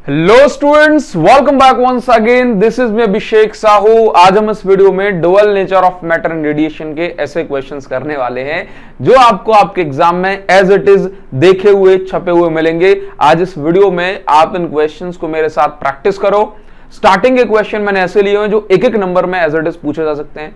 Hello students, welcome back once again. This is me Abhishek Sahu. आज हम इस वीडियो में dual nature of matter and radiation के ऐसे क्वेश्चंस करने वाले हैं जो आपको आपके एग्जाम में एज इट इज देखे हुए छपे हुए मिलेंगे। आज इस वीडियो में आप इन क्वेश्चंस को मेरे साथ प्रैक्टिस करो। स्टार्टिंग के क्वेश्चन मैंने ऐसे लिए हैं जो एक एक नंबर में एज इट इज पूछे जा सकते हैं,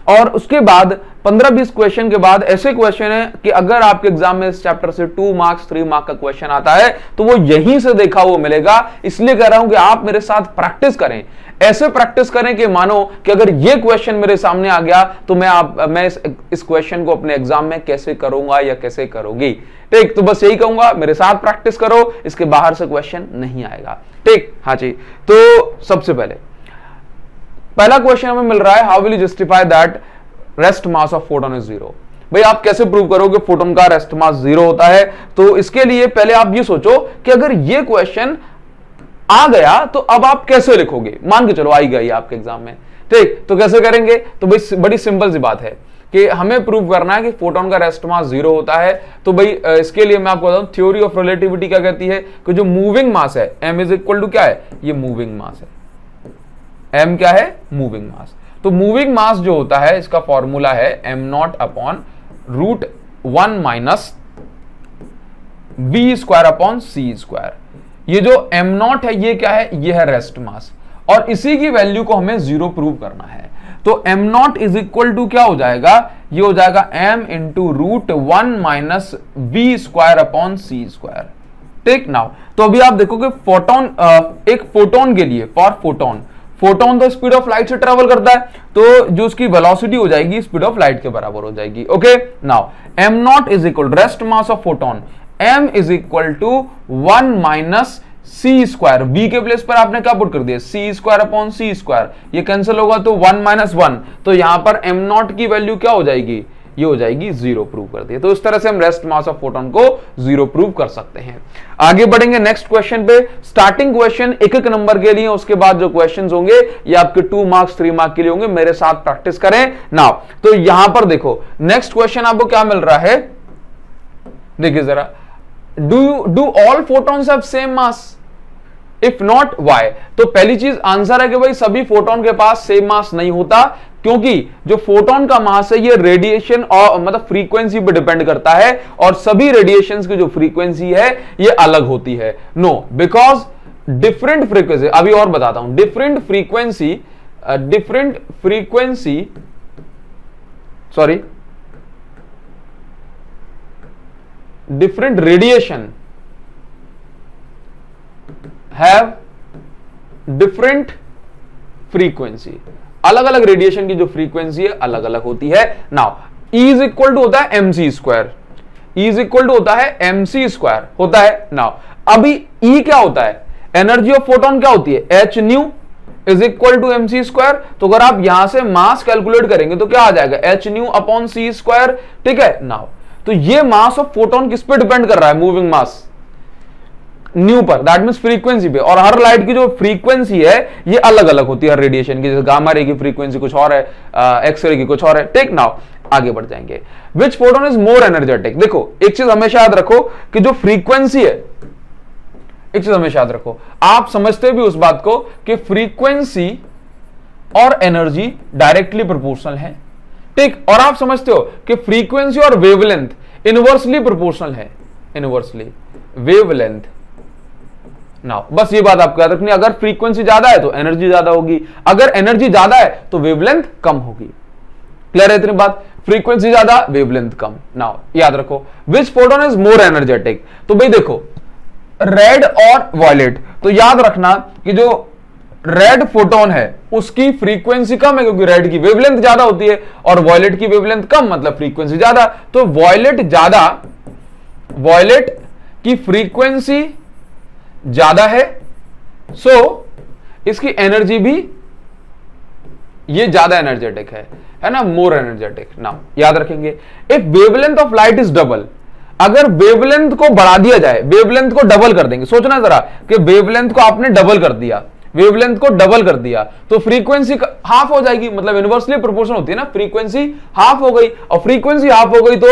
और उसके बाद 15-20 क्वेश्चन के बाद ऐसे क्वेश्चन है कि अगर आपके एग्जाम में इस चैप्टर से 2 मार्क्स 3 मार्क का क्वेश्चन आता है तो वो यहीं से देखा हुआ मिलेगा। इसलिए कह रहा हूं कि आप मेरे साथ प्रैक्टिस करें, ऐसे प्रैक्टिस करें कि मानो कि अगर ये क्वेश्चन मेरे सामने आ गया तो मैं इस क्वेश्चन को अपने एग्जाम में कैसे करूंगा या कैसे करोगी। ठीक, तो बस यही कहूंगा, मेरे साथ प्रैक्टिस करो, इसके बाहर से क्वेश्चन नहीं आएगा। ठीक, हाँ जी। तो सबसे पहला क्वेश्चन हमें मिल रहा है, how will you justify that rest mass of photon is zero. भाई आप कैसे प्रूव करोगे फोटोन का रेस्ट मास जीरो होता है? तो इसके लिए पहले आप ये सोचो कि अगर ये क्वेश्चन आ गया तो अब आप कैसे लिखोगे। मान के चलो आ ही गया आपके एग्जाम में, ठीक, तो कैसे करेंगे? तो भाई बड़ी सिंपल सी बात है कि हमें प्रूव करना है कि फोटोन का रेस्ट मास जीरो होता है। तो भाई इसके लिए मैं आपको बताऊं, थ्योरी ऑफ रिलेटिविटी क्या कहती है कि जो मूविंग मास है m इज इक्वल टू क्या है, ये मूविंग मास है। m क्या है? मूविंग मास। तो मूविंग मास जो होता है इसका फॉर्मूला है m0 upon root 1 minus v square upon c square. ये जो m0 है ये क्या है? ये है रेस्ट मास, और इसी की वैल्यू को हमें जीरो प्रूव करना है। तो m0 इज इक्वल टू क्या हो जाएगा? ये हो जाएगा m into root 1 minus v square upon c square. ठीक, नाउ तो अभी आप देखो कि फोटोन, एक फोटोन के लिए, फॉर फोटोन तो स्पीड ऑफ लाइट से ट्रेवल करता है, तो जो उसकी वेलोसिटी हो जाएगी स्पीड ऑफ लाइट के बराबर हो जाएगी। Okay, now m0 is equal rest mass of photon m is equal to 1 minus c square. v के प्लेस पर आपने क्या पुट कर दिया? c square upon c square. ये कैंसिल होगा तो 1 माइनस 1, तो यहां पर m0 की वैल्यू क्या हो जाएगी? ये हो जाएगी जीरो। प्रूव कर दिया। तो इस तरह से हम रेस्ट मास ऑफ फोटोन को जीरो प्रूव कर सकते हैं। आगे बढ़ेंगे नेक्स्ट क्वेश्चन पे। स्टार्टिंग क्वेश्चन एक एक नंबर के लिए, उसके बाद जो क्वेश्चंस होंगे ये आपके 2 मार्क्स 3 मार्क के लिए होंगे। मेरे साथ प्रैक्टिस करें नाउ। तो यहां पर देखो नेक्स्ट क्वेश्चन आपको क्या मिल रहा है, देखिए जरा, do all photons have same mass? If not why? तो पहली चीज आंसर है कि भाई सभी फोटोन के पास सेम मास नहीं होता, क्योंकि जो फोटोन का मास है ये रेडिएशन और मतलब फ्रीक्वेंसी पे डिपेंड करता है, और सभी रेडिएशंस की जो फ्रीक्वेंसी है ये अलग होती है। नो, बिकॉज डिफरेंट फ्रीक्वेंसी, अभी और बताता हूं, different radiation have different frequency. अलग अलग रेडिएशन की जो फ्रीक्वेंसी है अलग अलग होती है। Now E is equal to होता है mc square, E is equal to होता है mc स्क्वायर होता है। नाउ अभी E क्या होता है? एनर्जी ऑफ फोटोन क्या होती है? h nu is equal to mc square. तो अगर आप यहां से मास कैलकुलेट करेंगे तो क्या आ जाएगा? h new upon c square. ठीक है, नाउ तो ये मास ऑफ फोटोन किस पे डिपेंड कर रहा है? मूविंग मास न्यू पर, दैट मींस फ्रीक्वेंसी पे। और हर लाइट की जो फ्रीक्वेंसी है ये अलग अलग होती है हर रेडिएशन की। जैसे गामा रे की फ्रीक्वेंसी कुछ और है, एक्सरे की कुछ और है। टेक नाउ आगे बढ़ जाएंगे। विच फोटोन इज मोर एनर्जेटिक? देखो एक चीज हमेशा याद रखो कि जो फ्रीक्वेंसी है, एक चीज हमेशा याद रखो, आप समझते भी उस बात को कि फ्रीक्वेंसी और एनर्जी डायरेक्टली प्रोपोर्शनल है। ठीक, और आप समझते हो कि फ्रीक्वेंसी और वेवलेंथ इनवर्सली प्रोपोर्शनल है। Inversely wavelength. नाउ बस ये बात आपको याद रखनी है, अगर फ्रीक्वेंसी ज्यादा है तो एनर्जी ज्यादा होगी, अगर एनर्जी ज्यादा है तो वेवलेंथ कम होगी। क्लियर है इतनी बात? फ्रीक्वेंसी ज्यादा, वेवलेंथ कम। नाउ याद रखो, विच फोटोन इज मोर एनर्जेटिक? तो भाई देखो रेड और वॉयलेट, तो याद रखना कि जो रेड फोटोन है उसकी फ्रीक्वेंसी कम है क्योंकि रेड की वेवलेंथ ज्यादा होती है, और वॉयलेट की वेवलेंथ कम मतलब फ्रीक्वेंसी ज्यादा। तो वॉयलेट की फ्रीक्वेंसी ज्यादा है, सो इसकी एनर्जी भी ये ज्यादा एनर्जेटिक है ना, मोर एनर्जेटिक। नाउ याद रखेंगे, if wavelength of light is double, अगर वेवलेंथ को बढ़ा दिया जाए, वेवलेंथ को डबल कर देंगे, सोचना जरा कि वेवलेंथ को आपने डबल कर दिया, वेवलेंथ को डबल कर दिया तो फ्रीक्वेंसी हाफ हो जाएगी, मतलब इनवर्सली प्रोपोर्शनल होती है ना, फ्रीक्वेंसी हाफ हो गई, और फ्रीक्वेंसी हाफ हो गई तो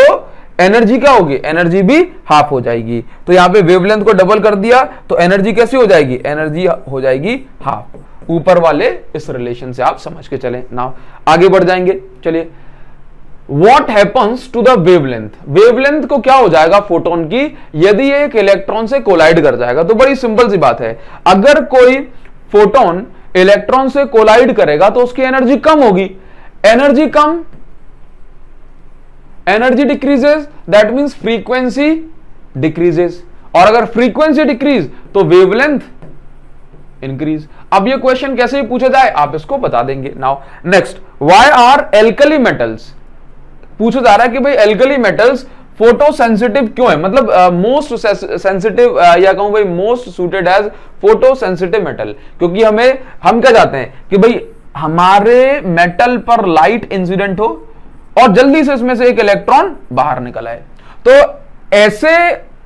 एनर्जी क्या होगी, एनर्जी भी हाफ हो जाएगी। तो यहाँ पे वेवलेंथ को डबल कर दिया तो एनर्जी कैसी हो जाएगी, एनर्जी हो जाएगी हाफ। ऊपर वाले इस रिलेशन से आप समझ के चलें। नाउ आगे बढ़ जाएंगे, चलिए। What happens to the wavelength? Wavelength को क्या हो जाएगा फोटोन की, यदि ये एक इलेक्ट्रॉन से कोलाइड कर जाएगा। तो बड़ी सिंपल सी बात है, अगर कोई फोटोन इलेक्ट्रॉन से कोलाइड करेगा तो उसकी एनर्जी कम होगी। Energy come, energy decreases, that means frequency decreases. और अगर फ्रीक्वेंसी डिक्रीज तो वेवलेंथ इंक्रीज। अब ये क्वेश्चन कैसे भी पूछा जाए आप इसको बता देंगे। Now next, why are alkali metals, पूछा जा रहा है कि भाई एल्कली मेटल्स फोटो सेंसिटिव क्यों है, मतलब मोस्ट सेंसिटिव या कहूं भाई most suited as photo sensitive metal. क्योंकि हम क्या चाहते हैं कि भाई हमारे मेटल पर लाइट इंसिडेंट हो और जल्दी से इसमें से एक इलेक्ट्रॉन बाहर निकल आए। तो ऐसे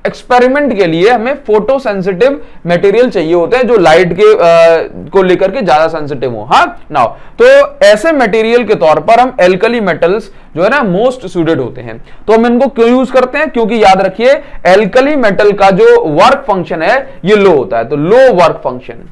एक्सपेरिमेंट के लिए हमें फोटो सेंसिटिव मटेरियल चाहिए होते हैं जो लाइट के को लेकर के ज्यादा सेंसिटिव हो। हाँ नाउ, तो ऐसे मटेरियल के तौर पर हम एल्कली मेटल्स जो है ना मोस्ट सूटेड होते हैं। तो हम इनको क्यों यूज करते हैं, क्योंकि याद रखिए एल्कली मेटल का जो वर्क फंक्शन है ये लो होता है। तो लो वर्क फंक्शन,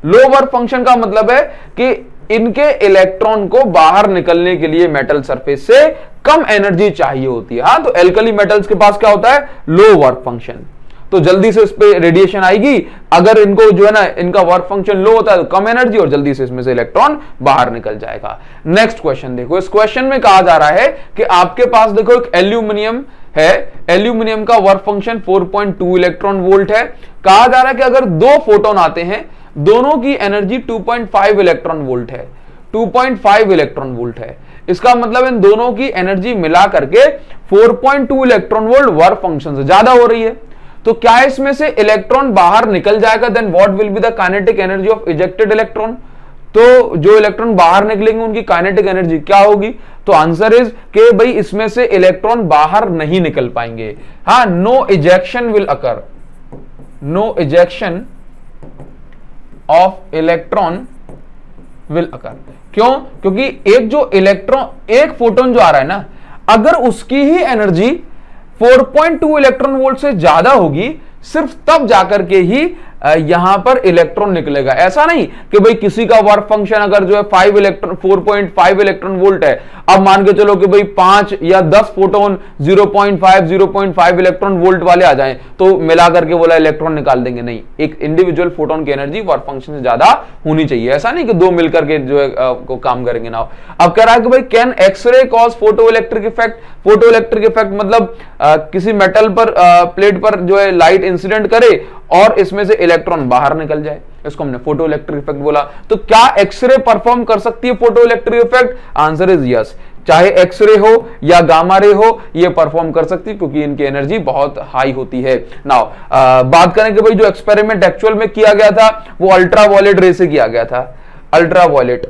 लो वर्क फंक्शन का मतलब है कि इनके इलेक्ट्रॉन को बाहर निकलने के लिए मेटल सरफेस से कम एनर्जी चाहिए होती है। हाँ, तो एल्कली मेटल्स के पास क्या होता है, लो वर्क फंक्शन। तो जल्दी से इस पे रेडिएशन आएगी। अगर इनको जो है ना इनका वर्क फंक्शन लो होता है तो कम एनर्जी और जल्दी से इसमें से इलेक्ट्रॉन बाहर निकल जाएगा। नेक्स्ट क्वेश्चन देखो, इस क्वेश्चन में कहा जा रहा है कि आपके पास देखो एक एल्यूमिनियम है, एल्यूमिनियम का वर्क फंक्शन 4.2 इलेक्ट्रॉन वोल्ट है। कहा जा रहा है कि अगर दो फोटोन आते हैं, दोनों की एनर्जी 2.5 इलेक्ट्रॉन वोल्ट है, 2.5 इलेक्ट्रॉन वोल्ट है। इसका मतलब इन दोनों की एनर्जी मिला करके 4.2 इलेक्ट्रॉन वोल्ट वर्क फंक्शन से ज्यादा हो रही है। तो क्या इसमें से इलेक्ट्रॉन बाहर निकल जाएगा, then what will be the kinetic energy of ejected electron. तो जो इलेक्ट्रॉन बाहर निकलेंगे उनकी काइनेटिक एनर्जी क्या होगी, तो आंसर इज कि भाई इसमें से इलेक्ट्रॉन बाहर नहीं निकल पाएंगे। हाँ, no ejection will occur, no ejection of electron will occur. क्यों, क्योंकि एक जो इलेक्ट्रॉन, एक फोटोन जो आ रहा है ना, अगर उसकी ही एनर्जी 4.2 इलेक्ट्रॉन वोल्ट से ज्यादा होगी, सिर्फ तब जाकर के ही यहां पर इलेक्ट्रॉन निकलेगा। ऐसा नहीं कि भाई किसी का वर्क फंक्शन अगर जो है 4.5 इलेक्ट्रॉन वोल्ट है, अब मान के चलो कि भाई 5 या 10 फोटोन 0.5 इलेक्ट्रॉन वोल्ट वाले आ जाएं तो मिला करके बोला इलेक्ट्रॉन निकाल देंगे। नहीं, एक इंडिविजुअल फोटोन की एनर्जी वर्क फंक्शन से ज्यादा होनी चाहिए। ऐसा नहीं कि दो मिलकर के जो है को काम करेंगे ना। अब कह रहा है कि भाई can X-ray cause photo electric effect. Photo electric effect मतलब किसी मेटल पर प्लेट पर जो है लाइट इंसिडेंट करे और इसमें से इलेक्ट्रॉन बाहर निकल जाए, इसको हमने फोटो इलेक्ट्रिक इफेक्ट बोला। तो क्या एक्सरे परफॉर्म कर सकती है photo electric effect, answer is yes. चाहे एक्सरे हो या गामा रे हो, ये परफॉर्म कर सकती है क्योंकि इनकी एनर्जी बहुत हाई होती है। नाउ बात करें कि भाई जो एक्सपेरिमेंट एक्चुअल में किया गया था वो अल्ट्रा वायलेट रे से किया गया था, अल्ट्रा वायलेट।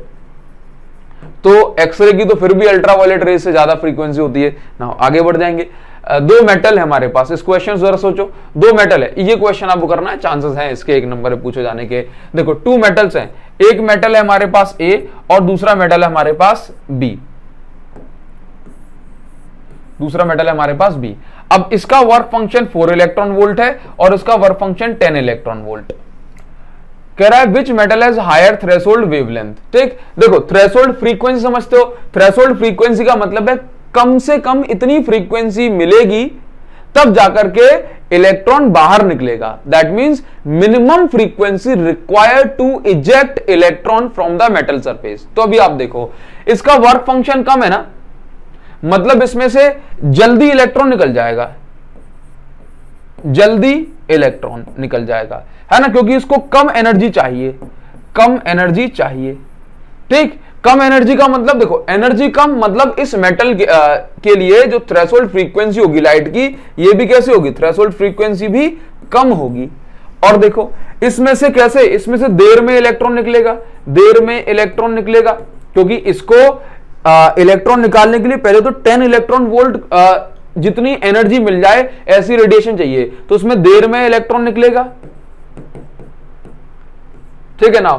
तो एक्सरे की तो फिर भी अल्ट्रा वायलेट रे से ज्यादा फ्रीक्वेंसी होती है। नाउ आगे बढ़ जाएंगे। दो मेटल है हमारे पास, इस क्वेश्चन जरा सोचो, दो मेटल है, ये क्वेश्चन आपको करना है, चांसेस हैं इसके एक नंबर पे पूछे जाने के। देखो टू मेटल्स हैं, एक मेटल है हमारे पास ए और दूसरा मेटल है हमारे पास बी, दूसरा मेटल है हमारे पास बी। अब इसका वर्क फंक्शन 4 इलेक्ट्रॉन वोल्ट है और इसका वर्क फंक्शन 10 इलेक्ट्रॉन वोल्ट। कह रहा है which metal has higher threshold wavelength. ठीक, देखो थ्रेशोल्ड फ्रीक्वेंसी समझते हो, थ्रेशोल्ड फ्रीक्वेंसी का मतलब है कम से कम इतनी फ्रीक्वेंसी मिलेगी तब जाकर के इलेक्ट्रॉन बाहर निकलेगा। That means minimum frequency required to eject electron from the metal surface. तो अभी आप देखो इसका वर्क फंक्शन कम है ना, मतलब इसमें से जल्दी इलेक्ट्रॉन निकल जाएगा, जल्दी इलेक्ट्रॉन निकल जाएगा, है ना, क्योंकि इसको कम एनर्जी चाहिए, कम एनर्जी चाहिए। ठीक, कम एनर्जी का मतलब देखो, एनर्जी कम मतलब इस मेटल के लिए जो थ्रेशोल्ड फ्रीक्वेंसी होगी लाइट की, ये भी कैसे होगी, थ्रेशोल्ड फ्रीक्वेंसी भी कम होगी। और देखो इसमें से कैसे, इसमें से देर में इलेक्ट्रॉन निकलेगा, देर में इलेक्ट्रॉन निकलेगा, क्योंकि इसको इलेक्ट्रॉन निकालने के लिए पहले तो 10 इलेक्ट्रॉन वोल्ट जितनी एनर्जी मिल जाए ऐसी रेडिएशन चाहिए, तो उसमें देर में इलेक्ट्रॉन निकलेगा। ठीक है ना।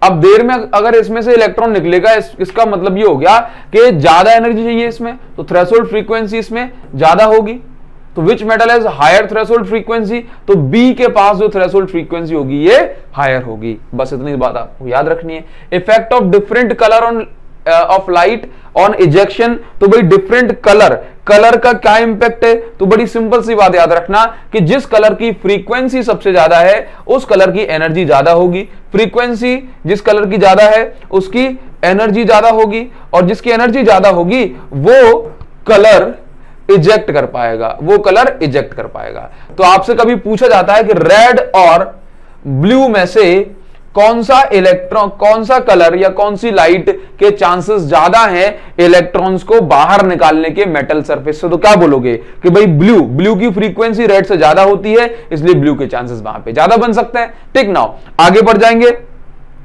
अब देर में अगर इसमें से इलेक्ट्रॉन निकलेगा, इसका मतलब ये हो गया कि ज्यादा एनर्जी चाहिए इसमें, तो थ्रेशोल्ड फ्रीक्वेंसी इसमें ज्यादा होगी। तो which metal has higher threshold frequency, तो बी के पास जो थ्रेशोल्ड फ्रीक्वेंसी होगी ये हायर होगी। बस इतनी बात आपको याद रखनी है। Effect of different colour on off light on ejection, तो भाई डिफरेंट कलर का क्या इंपैक्ट है, तो बड़ी सिंपल सी बात याद रखना कि जिस कलर की फ्रीक्वेंसी सबसे ज्यादा है उस कलर की एनर्जी ज्यादा होगी। फ्रीक्वेंसी जिस कलर की ज्यादा है उसकी एनर्जी ज्यादा होगी, और जिसकी एनर्जी ज्यादा होगी वो कलर इजेक्ट कर पाएगा, वो कलर इजेक्ट कर पाएगा। तो आपसे कभी पूछा जाता है कि रेड और ब्लू में से कौन सा इलेक्ट्रॉन, कौन सा कलर या कौन सी लाइट के चांसेस ज्यादा हैं इलेक्ट्रॉन्स को बाहर निकालने के मेटल सरफेस से, तो क्या बोलोगे कि भाई ब्लू की फ्रीक्वेंसी रेड से ज्यादा होती है, इसलिए ब्लू के चांसेस वहां पे ज्यादा बन सकते हैं। ठीक, नाउ आगे बढ़ जाएंगे।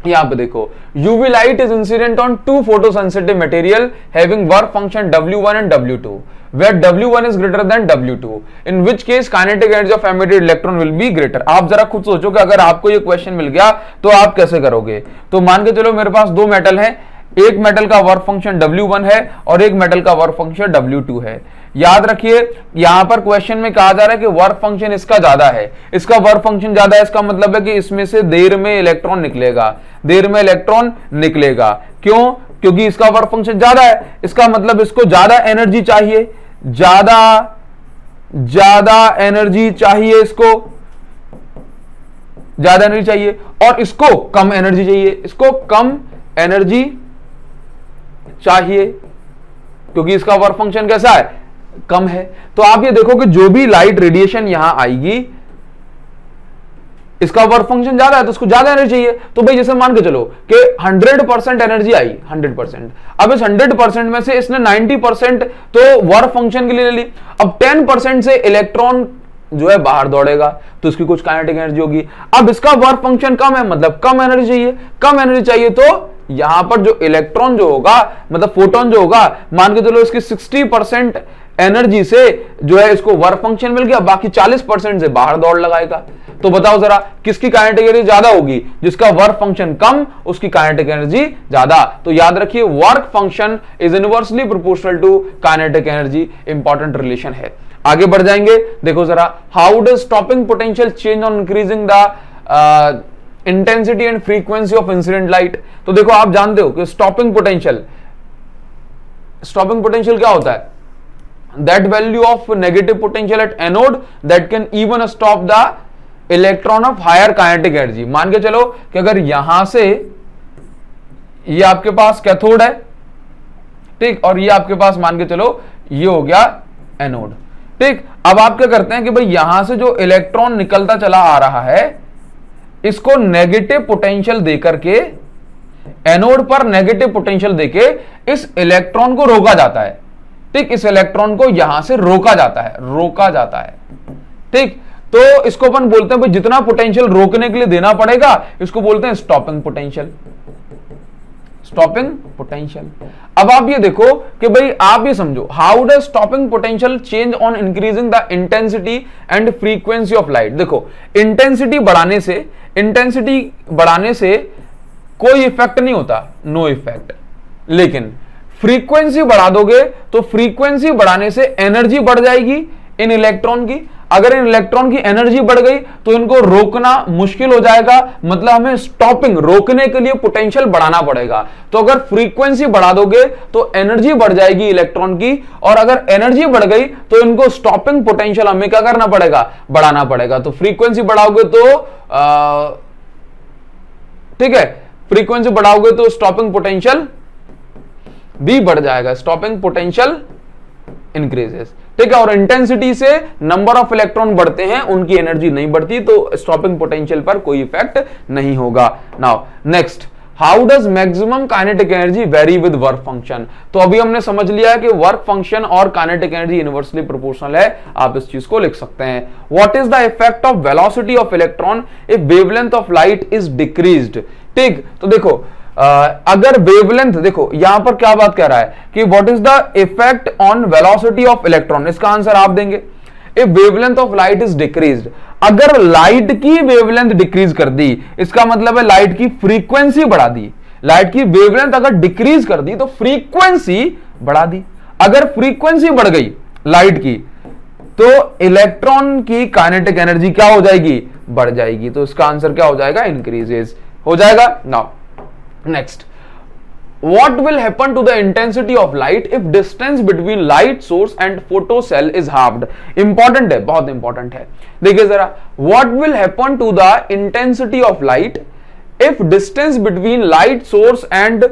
यहां पे देखो, UV light is incident on to photosensitive material having work function W1 and W2 where W1 is greater than W2 in which case kinetic energy of emitted electron will be greater। आप जरा खुद सोचो कि अगर आपको ये question मिल गया तो आप कैसे करोगे। तो मान के चलो मेरे पास दो मेटल हैं, एक मेटल का वर्क फंक्शन W1 है और एक मेटल का वर्क फंक्शन W2 है। याद रखिए यहां पर क्वेश्चन में कहा जा रहा है कि वर्क फंक्शन इसका ज्यादा है, इसका वर्क फंक्शन ज्यादा है, इसका मतलब है कि इसमें से देर में इलेक्ट्रॉन निकलेगा, देर में इलेक्ट्रॉन निकलेगा। क्यों? क्योंकि इसका वर्क फंक्शन ज्यादा है, इसका मतलब इसको ज्यादा एनर्जी चाहिए, ज्यादा एनर्जी चाहिए, इसको ज्यादा एनर्जी चाहिए, और इसको कम एनर्जी चाहिए, इसको कम एनर्जी चाहिए क्योंकि इसका वर्क फंक्शन कैसा है, कम है। तो आप ये देखो कि जो भी लाइट रेडिएशन यहां आएगी इसका वर्क फंक्शन ज्यादा है तो उसको ज्यादा एनर्जी चाहिए। तो भाई जैसे मान के चलो कि 100% एनर्जी आई, 100%, अब इस 100% में से इसने 90% तो वर्क फंक्शन के लिए ले ली, अब 10% से इलेक्ट्रॉन जो है बाहर दौड़ेगा तो इसकी कुछ काइनेटिक एनर्जी होगी। अब इसका वर्क फंक्शन कम है, मतलब कम एनर्जी चाहिए, कम एनर्जी चाहिए, तो यहां पर जो इलेक्ट्रॉन जो होगा, मतलब फोटोन जो होगा, मान के चलो इसकी 60% एनर्जी से जो है इसको वर्क फंक्शन मिल गया, बाकी 40% से बाहर दौड़ लगाएगा। तो बताओ जरा किसकी काइनेटिक एनर्जी ज्यादा होगी, जिसका वर्क फंक्शन कम उसकी काइनेटिक एनर्जी ज्यादा। तो याद रखिए work function is inversely proportional to kinetic energy, important relation है। आगे बढ़ जाएंगे, देखो जरा, how does stopping potential change on increasing the intensity and frequency of incident light. तो देखो आप जानते हो कि स्टॉपिंग पोटेंशियल क्या होता है, that value of negative potential at anode that can even stop the electron of higher kinetic energy। मान के चलो कि अगर यहां से ये आपके पास कैथोड है, ठीक, और ये आपके पास मान के चलो ये हो गया एनोड, ठीक। अब आप क्या करते हैं कि भाई यहां से जो इलेक्ट्रॉन निकलता चला आ रहा है इसको नेगेटिव पोटेंशियल देकर के, एनोड पर नेगेटिव पोटेंशियल देके इस इलेक्ट्रॉन को रोका जाता है, ठीक, इस इलेक्ट्रॉन को यहां से रोका जाता है, ठीक। तो इसको अपन बोलते हैं भाई जितना पोटेंशियल रोकने के लिए देना पड़ेगा इसको बोलते हैं स्टॉपिंग पोटेंशियल। अब आप ये देखो कि भाई आप ये समझो, how does stopping potential change on increasing the intensity and frequency of light. देखो इंटेंसिटी बढ़ाने से कोई इफेक्ट नहीं होता, नो इफेक्ट, लेकिन फ्रीक्वेंसी बढ़ा दोगे तो फ्रीक्वेंसी बढ़ाने से एनर्जी बढ़ जाएगी इन इलेक्ट्रॉन की। अगर इन इलेक्ट्रॉन की एनर्जी बढ़ गई तो इनको रोकना मुश्किल हो जाएगा, मतलब हमें स्टॉपिंग, रोकने के लिए पोटेंशियल बढ़ाना पड़ेगा। तो अगर फ्रीक्वेंसी बढ़ा दोगे तो एनर्जी बढ़ जाएगी इलेक्ट्रॉन की, और अगर एनर्जी बढ़ गई तो इनको स्टॉपिंग पोटेंशियल हमें क्या करना पड़ेगा, बढ़ाना पड़ेगा। तो फ्रीक्वेंसी बढ़ाओगे तो ठीक है, फ्रीक्वेंसी बढ़ाओगे तो स्टॉपिंग पोटेंशियल भी बढ़ जाएगा, स्टॉपिंग पोटेंशियल इंक्रीजेस, ठीक है। और इंटेंसिटी से नंबर ऑफ इलेक्ट्रॉन बढ़ते हैं, उनकी एनर्जी नहीं बढ़ती, तो स्टॉपिंग पोटेंशियल पर कोई इफेक्ट नहीं होगा। Now next, how does maximum kinetic energy very with work function. तो अभी हमने समझ लिया है कि वर्क फंक्शन और काइनेटिक एनर्जी इनवर्सली प्रोपोर्शनल है, आप इस चीज को लिख सकते हैं। What is the effect of velocity of electron if wavelength of light is decreased, ठीक। तो देखो अगर वेवलेंथ, देखो यहां पर क्या बात कर रहा है कि what is the effect on velocity of electron, इसका आंसर आप देंगे if wavelength of light is decreased. अगर लाइट की वेवलेंथ डिक्रीज कर दी, इसका मतलब है लाइट की फ्रीक्वेंसी बढ़ा दी। लाइट की वेवलेंथ अगर डिक्रीज कर दी तो फ्रीक्वेंसी बढ़ा दी। अगर फ्रीक्वेंसी बढ़ गई लाइट की तो इलेक्ट्रॉन की काइनेटिक एनर्जी क्या हो जाएगी, बढ़ जाएगी। तो इसका आंसर क्या हो जाएगा, इंक्रीजेस हो जाएगा। Now next, what will happen to the intensity of light if distance between light source and photocell is halved? Important है, बहुत इंपॉर्टेंट है। देखिए जरा, what will happen to the intensity of light if distance between light source and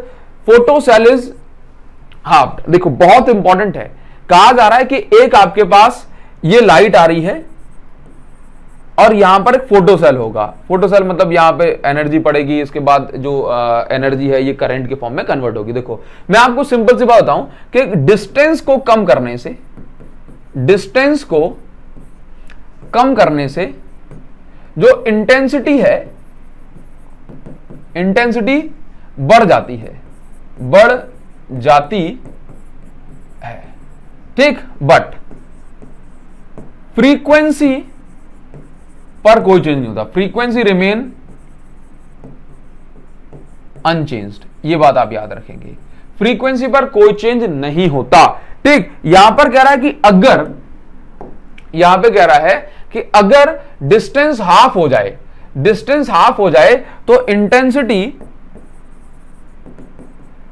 photocell is halved? देखो बहुत important है। कहा जा रहा है कि एक आपके पास ये लाइट आ रही है और यहां पर एक फोटोसेल होगा। फोटोसेल मतलब यहां पे एनर्जी पड़ेगी, इसके बाद जो एनर्जी है ये करंट के फॉर्म में कन्वर्ट होगी। देखो मैं आपको सिंपल सी बात बताऊं कि डिस्टेंस को कम करने से, डिस्टेंस को कम करने से जो इंटेंसिटी है, इंटेंसिटी बढ़ जाती है, बढ़ जाती है, ठीक। बट फ्रीक्वेंसी पर कोई चेंज नहीं होता, फ्रीक्वेंसी रिमेन अनचेंज्ड। ये बात आप याद रखेंगे, फ्रीक्वेंसी पर कोई चेंज नहीं होता, ठीक। यहां पर कह रहा है कि अगर, यहां पे कह रहा है कि अगर डिस्टेंस हाफ हो जाए, डिस्टेंस हाफ हो जाए तो इंटेंसिटी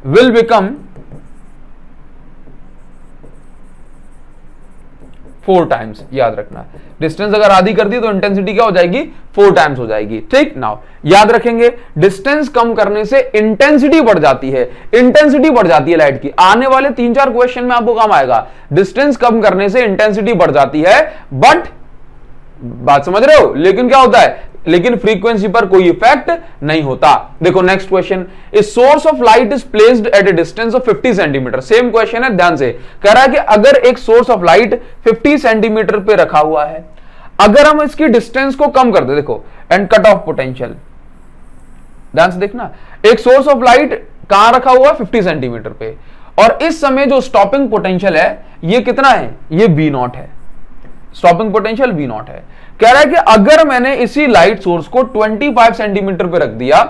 विल बिकम 4 टाइम्स। याद रखना, डिस्टेंस अगर आधी कर दी तो इंटेंसिटी क्या हो जाएगी, 4 टाइम्स हो जाएगी, ठीक। नाउ याद रखेंगे, डिस्टेंस कम करने से इंटेंसिटी बढ़ जाती है, इंटेंसिटी बढ़ जाती है लाइट की। आने वाले 3-4 क्वेश्चन में आपको काम आएगा, डिस्टेंस कम करने से इंटेंसिटी बढ़ जाती है, बट बात समझ रहे हो, लेकिन क्या होता है, लेकिन फ्रीक्वेंसी पर कोई इफेक्ट नहीं होता। देखो next question, a source of light is placed at a distance of 50 centimetre. Same question है, ध्यान से। कह रहा है कि अगर एक सोर्स ऑफ लाइट 50 सेंटीमीटर पे रखा हुआ है, अगर हम इसकी डिस्टेंस को कम कर दे, देखो, एंड कट ऑफ पोटेंशियल, ध्यान से देखना, एक सोर्स ऑफ लाइट कहां रखा हुआ है, 50 सेंटीमीटर पे, और इस समय जो स्टॉपिंग पोटेंशियल है ये कितना है, ये V0 है, स्टॉपिंग पोटेंशियल V0 है। कह रहा है कि अगर मैंने इसी लाइट सोर्स को 25 सेंटीमीटर पे रख दिया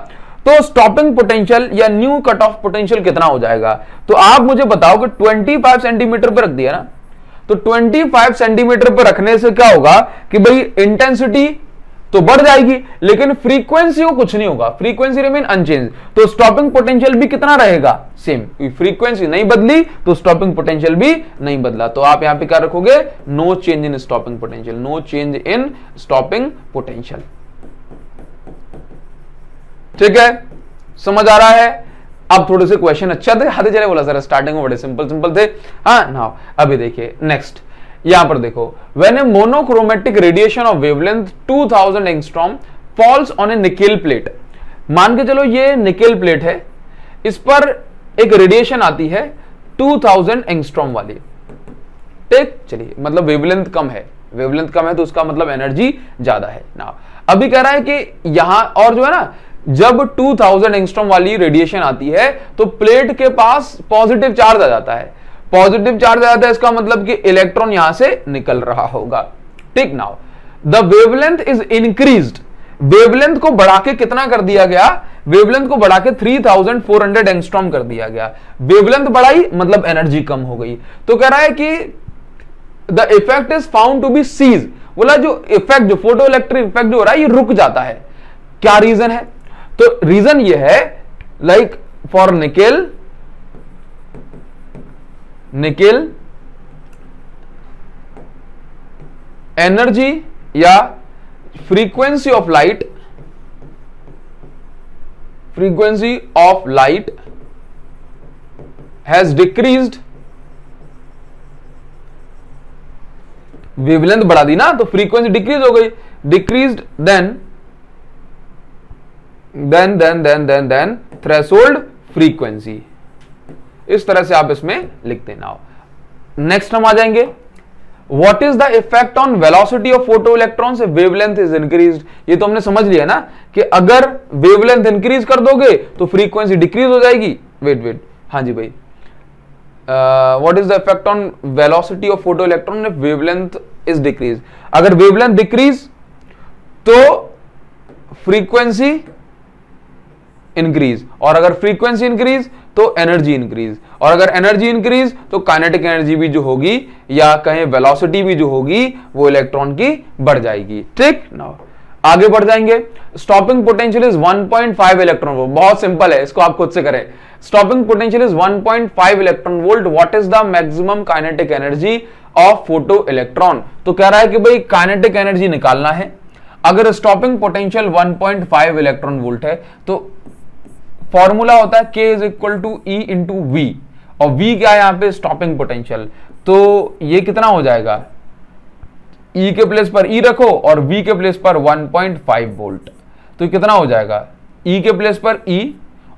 तो स्टॉपिंग पोटेंशियल या न्यू कट ऑफ पोटेंशियल कितना हो जाएगा। तो आप मुझे बताओ कि 25 सेंटीमीटर पे रख दिया ना, तो 25 सेंटीमीटर पे रखने से क्या होगा कि भाई इंटेंसिटी तो बढ़ जाएगी, लेकिन फ्रीक्वेंसी को कुछ नहीं होगा, फ्रीक्वेंसी रिमेन अनचेंज। तो स्टॉपिंग पोटेंशियल भी कितना रहेगा, सेम। फ्रीक्वेंसी नहीं बदली तो स्टॉपिंग पोटेंशियल भी नहीं बदला। तो आप यहां पे क्या रखोगे, no change in stopping potential, no change in stopping potential, ठीक है। समझ आ रहा है। अब थोड़े से क्वेश्चन अच्छा थे, आते चले बोला सर, स्टार्टिंग में बड़े सिंपल सिंपल थे। हाँ ना, अभी देखिए नेक्स्ट, यहां पर देखो, when A monochromatic radiation of wavelength 2000 angstrom falls on A nickel plate. मान के चलो ये निकेल प्लेट है, इस पर एक रेडिएशन आती है 2000 एंगस्ट्रॉम वाली, ठीक। चलिए, मतलब वेवलेंथ कम है, वेवलेंथ कम है तो उसका मतलब एनर्जी ज्यादा है ना। अभी कह रहा है कि यहां, और जो है ना, जब 2000 एंगस्ट्रॉम वाली रेडिएशन आती है तो प्लेट के पास पॉजिटिव चार्ज आ जाता है, पॉजिटिव चार्ज आ जाता है, इसका मतलब कि इलेक्ट्रॉन यहां से निकल रहा होगा, ठीक। Now the wavelength is increased, wavelength को बढ़ा के कितना कर दिया गया, वेवलेंथ को बढ़ा के 3400 एंगस्ट्रॉम कर दिया गया। वेवलेंथ बढ़ाई मतलब एनर्जी कम हो गई। तो कह रहा है कि the effect is found to be cease, बोला जो इफेक्ट, जो फोटो इलेक्ट्रिक इफेक्ट जो हो रहा है ये रुक जाता है। क्या रीजन है, तो रीजन ये है, like for nickel, nickel energy या frequency of light, frequency of light has decreased, wavelength बढ़ा दी ना तो फ्रीक्वेंसी डिक्रीज हो गई, डिक्रीज्ड देन थ्रेशोल्ड फ्रीक्वेंसी। इस तरह से आप इसमें लिखते हैं। नाउ नेक्स्ट हम आ जाएंगे, what is the effect on velocity of photo electrons if wavelength is increased. ये तो हमने समझ लिया ना कि अगर वेवलेंथ इंक्रीज कर दोगे तो फ्रीक्वेंसी डिक्रीज हो जाएगी। वेट, हाँ जी भाई, what is the effect on velocity of photo electron if wavelength is decrease. अगर वेवलेंथ डिक्रीज तो फ्रीक्वेंसी इंक्रीज, और अगर फ्रीक्वेंसी इंक्रीज तो एनर्जी इंक्रीज, और अगर एनर्जी इंक्रीज तो काइनेटिक एनर्जी भी जो होगी या कहें वेलोसिटी भी जो होगी वो इलेक्ट्रॉन की बढ़ जाएगी। ठीक ना, आगे बढ़ जाएंगे। Stopping potential is 1.5 electron volt. बहुत सिंपल है, इसको आप खुद से करें। Stopping potential is 1.5 electron volt. What is the maximum kinetic energy of photo electron? तो कह रहा है कि भाई काइनेटिक एनर्जी निकालना है। अगर स्टॉपिंग पोटेंशियल 1.5 इलेक्ट्रॉन वोल्ट है तो फॉर्मूला होता है K is equal to E into V, और V क्या है यहाँ पे? Stopping potential. तो ये कितना हो जाएगा? E के प्लेस पर E रखो और V के प्लेस पर 1.5 वोल्ट, तो कितना हो जाएगा? E के प्लेस पर E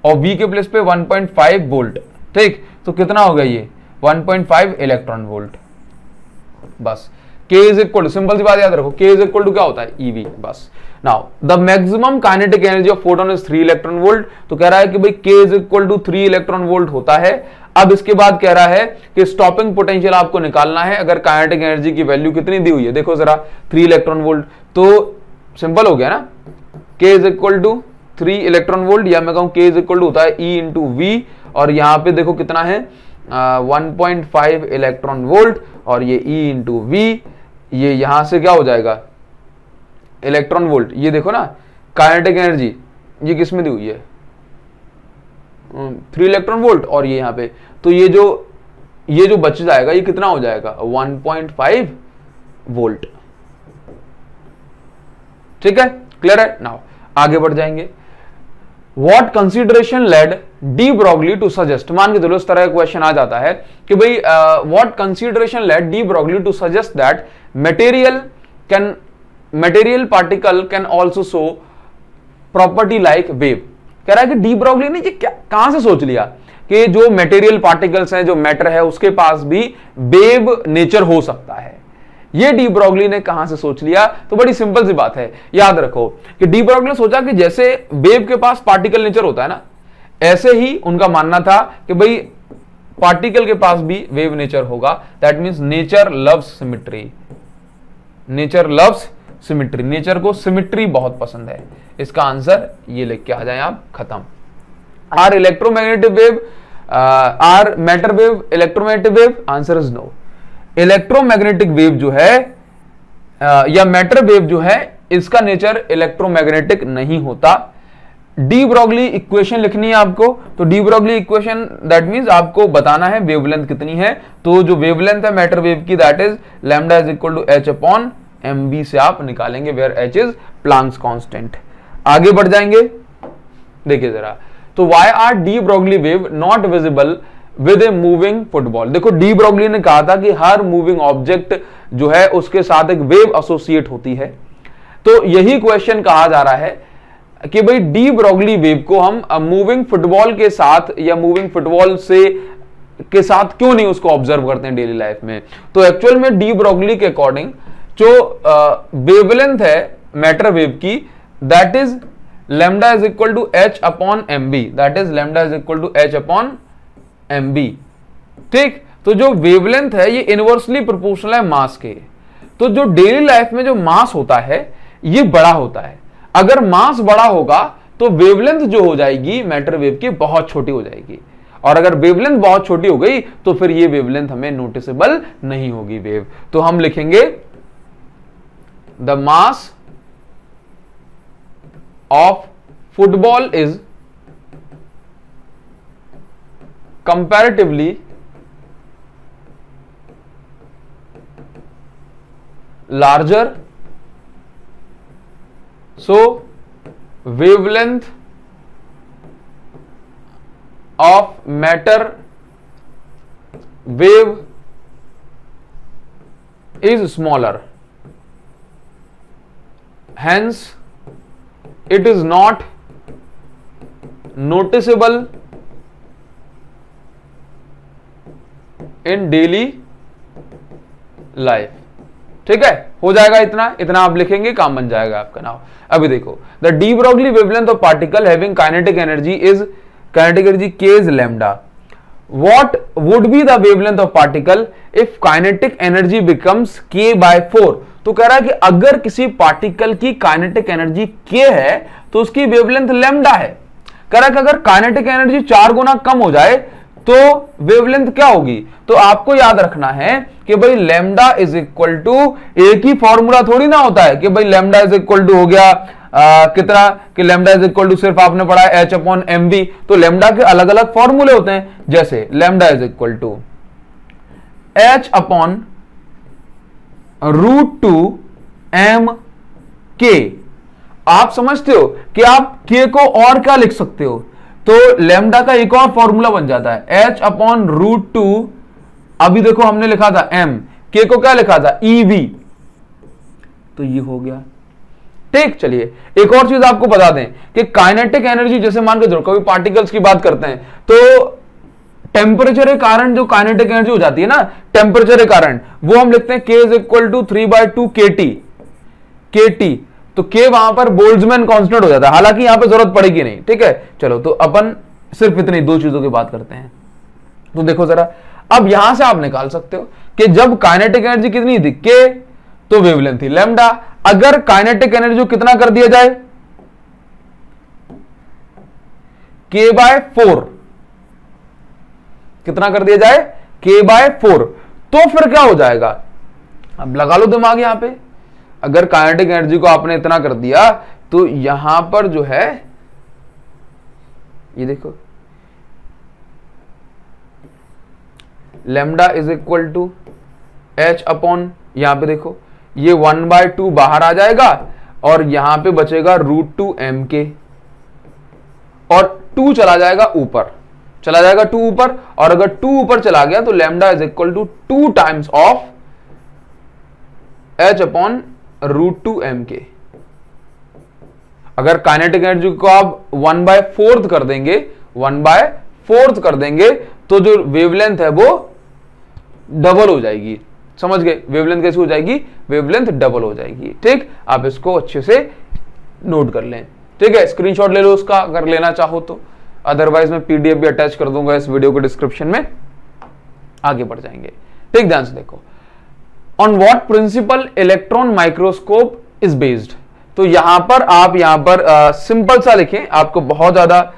और V के प्लेस पे 1.5 वोल्ट। ठीक, तो कितना होगा ये? 1.5 इलेक्ट्रॉन वोल्ट। बस K is equal to, simple सी बात याद रखो, K इज इक्वल टू क्या होता है? EV। बस now the maximum kinetic energy of photon is 3 electron volt. तो कह रहा है कि भाई K is equal to 3 electron volt होता है। अब इसके बाद कह रहा है कि स्टॉपिंग पोटेंशियल आपको निकालना है। अगर काइनेटिक एनर्जी की वैल्यू कितनी दी हुई है, देखो जरा, 3 इलेक्ट्रॉन वोल्ट, तो सिंपल हो गया ना, K is equal to 3 electron volt, या मैं कहूं K इज इक्वल टू होता है E इंटू V, और यहां पे देखो कितना है 1.5 इलेक्ट्रॉन वोल्ट, और ये E इंटू V, ये यहां से क्या हो जाएगा? Electron volt. ये देखो ना काइनेटिक एनर्जी ये किस में दी हुई है? 3 इलेक्ट्रॉन वोल्ट, और ये यहां पे, तो ये जो बच जाएगा ये कितना हो जाएगा? 1.5 वोल्ट। ठीक है, क्लियर है? नाउ आगे बढ़ जाएंगे। What consideration led de Broglie to suggest? मान के चलो इस तरह का क्वेश्चन आ जाता है कि भाई what consideration led de Broglie to suggest that material particle can also show property like wave। कह रहा है कि डी ब्रॉगली ने ये कहां से सोच लिया कि जो मेटेरियल पार्टिकल्स हैं, जो मैटर है, उसके पास भी वेव नेचर हो सकता है। ये डी ब्रॉगली ने कहां से सोच लिया? तो बड़ी सिंपल सी बात है, याद रखो कि डी ब्रॉगली ने सोचा कि जैसे वेव के पास पार्टिकल नेचर होता है ना, ऐसे ही उनका मानना था कि भाई पार्टिकल के पास भी वेव नेचर होगा। That means nature loves symmetry. Nature loves symmetry, nature को सिमिट्री बहुत पसंद है। इसका आंसर ये लिख के आ जाए आप, खत्म। Are electromagnetic wave, or matter wave electromagnetic wave? Answer is no. Electromagnetic wave जो है या मैटर वेव जो है, इसका नेचर इलेक्ट्रोमैग्नेटिक नहीं होता। डी ब्रॉगली इक्वेशन लिखनी है आपको, तो de Broglie equation that means आपको बताना है वेवलेंथ कितनी है। तो जो वेवलेंथ है मैटर वेव की, that is lambda is equal to h upon mv से आप निकालेंगे, where h is Planck's constant. आगे बढ़ जाएंगे, देखिए जरा, तो why are de Broglie wave not visible with a moving football? देखो डी ब्रॉगली ने कहा था कि हर मूविंग ऑब्जेक्ट जो है उसके साथ एक वेव एसोसिएट होती है। तो यही क्वेश्चन कहा जा रहा है कि भाई डी ब्रॉगली वेव को हम मूविंग फुटबॉल के साथ या मूविंग फुटबॉल से के साथ क्यों नहीं उसको ऑब्जर्व करते हैं डेली लाइफ में? तो एक्चुअल में डी ब्रॉगली के अकॉर्डिंग जो वेवलेंथ है मैटर वेव की, that is lambda is equal to h upon mb, that is lambda is equal to h upon mb। ठीक, तो जो वेवलेंथ है ये इनवर्सली प्रोपोर्शनल है मास के। तो जो डेली लाइफ में जो मास होता है ये बड़ा होता है। अगर मास बड़ा होगा तो वेवलेंथ जो हो जाएगी मैटर वेव की बहुत छोटी हो जाएगी, और अगर वेवलेंथ बहुत छोटी हो गई तो फिर ये वेवलेंथ हमें नोटिसेबल नहीं होगी वेव। तो हम लिखेंगे the mass of football is comparatively larger, so wavelength of matter wave is smaller, hence it is not noticeable in daily life। ठीक है, हो जाएगा इतना इतना आप लिखेंगे, काम बन जाएगा आपका। नाउ अभी देखो, the D Broglie wavelength of particle having kinetic energy is, kinetic energy k is lambda. What would be the wavelength of particle if kinetic energy becomes k/4? तो कह रहा है कि अगर किसी पार्टिकल की काइनेटिक एनर्जी k है तो उसकी वेवलेंथ लैम्डा है। कह रहा है कि अगर काइनेटिक एनर्जी 4 गुना कम हो जाए तो वेवलेंथ क्या होगी। तो आपको याद रखना है कि भाई लैम्डा इज इक्वल टू, एक ही फॉर्मूला थोड़ी ना होता है कि भाई लैम्डा इज इक्वल टू हो गया कितना, कि लैम्डा इज इक्वल टू सिर्फ आपने पढ़ा है h अपॉन एम वी, तो लैम्डा के अलग अलग फॉर्मूले होते हैं, जैसे lambda is equal to h upon √2 m k। आप समझते हो कि आप k को और क्या लिख सकते हो, तो लैम्डा का एक और फॉर्मूला बन जाता है h अपॉन √2, अभी देखो हमने लिखा था m, k को क्या लिखा था ev, तो ये हो गया। ठीक, चलिए एक और चीज आपको बता दें कि काइनेटिक एनर्जी, जैसे मान के चलो कभी पार्टिकल्स की बात करते हैं तो टेम्परेचर के कारण जो काइनेटिक एनर्जी हो जाती है ना, टेम्परेचर के कारण, वो हम लिखते हैं k is equal to 3/2 kT, तो k वहां पर बोल्ट्जमैन कांस्टेंट हो जाता है, हालांकि यहां पे जरूरत पड़ेगी नहीं। ठीक है, चलो तो अपन सिर्फ इतनी दो चीजों की बात करते हैं। तो देखो जरा, अब यहां से आप निकाल सकते हो कि जब काइनेटिक एनर्जी कितनी थी k, तो वेवलेंथ थी लैम्डा। अगर काइनेटिक एनर्जी कितना कर दिया जाए k/4, कितना कर दिया जाए k/4, तो फिर क्या हो जाएगा, अब लगा लो दिमाग यहां पे, अगर काइनेटिक एनर्जी को आपने इतना कर दिया तो यहां पर जो है ये देखो lambda is equal to h upon, यहां पे देखो ये 1/2 बाहर आ जाएगा और यहां पे बचेगा √2 mk, और 2 चला जाएगा ऊपर, चला जाएगा 2 ऊपर, और अगर 2 ऊपर चला गया तो lambda is equal to 2 times of h upon √2 mk। अगर काइनेटिक एनर्जी को आप 1/4 कर देंगे, 1/4 कर देंगे, तो जो वेवलेंथ है वो डबल हो जाएगी। समझ गए, वेवलेंथ कैसे हो जाएगी, वेवलेंथ डबल हो जाएगी। ठीक, आप इसको अच्छे से नोट कर लें। ठीक है, स्क्रीनशॉट ले लो उसका अगर लेना चाहो तो, अदरवाइज मैं पीडीएफ भी अटैच कर दूंगा इस वीडियो के डिस्क्रिप्शन में। आगे बढ़ जाएंगे। ठीक, ध्यान से देखो, on what principle electron microscope is based. तो यहां पर सिंपल सा लिखें, आपको बहुत ज्यादा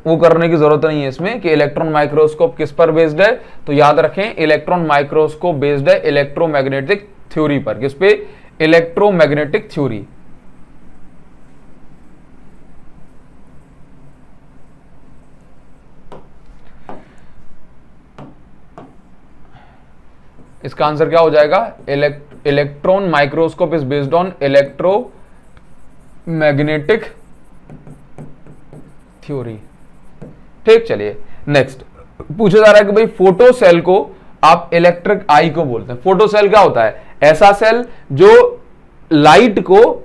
वो करने की जरूरत नहीं है इसमें कि इलेक्ट्रॉन माइक्रोस्कोप किस पर बेस्ड है। तो याद रखें इलेक्ट्रॉन माइक्रोस्कोप बेस्ड है इलेक्ट्रोमैग्नेटिक थ्योरी पर। किस पे, इलेक्ट्रोमैग्नेटिक थ्योरी। इसका आंसर क्या हो जाएगा, electron microscope is based on electromagnetic theory. ठीक, चलिए नेक्स्ट पूछा जा रहा है कि भाई फोटो सेल को आप इलेक्ट्रिक आई को बोलते हैं। फोटो सेल क्या होता है, ऐसा सेल जो लाइट को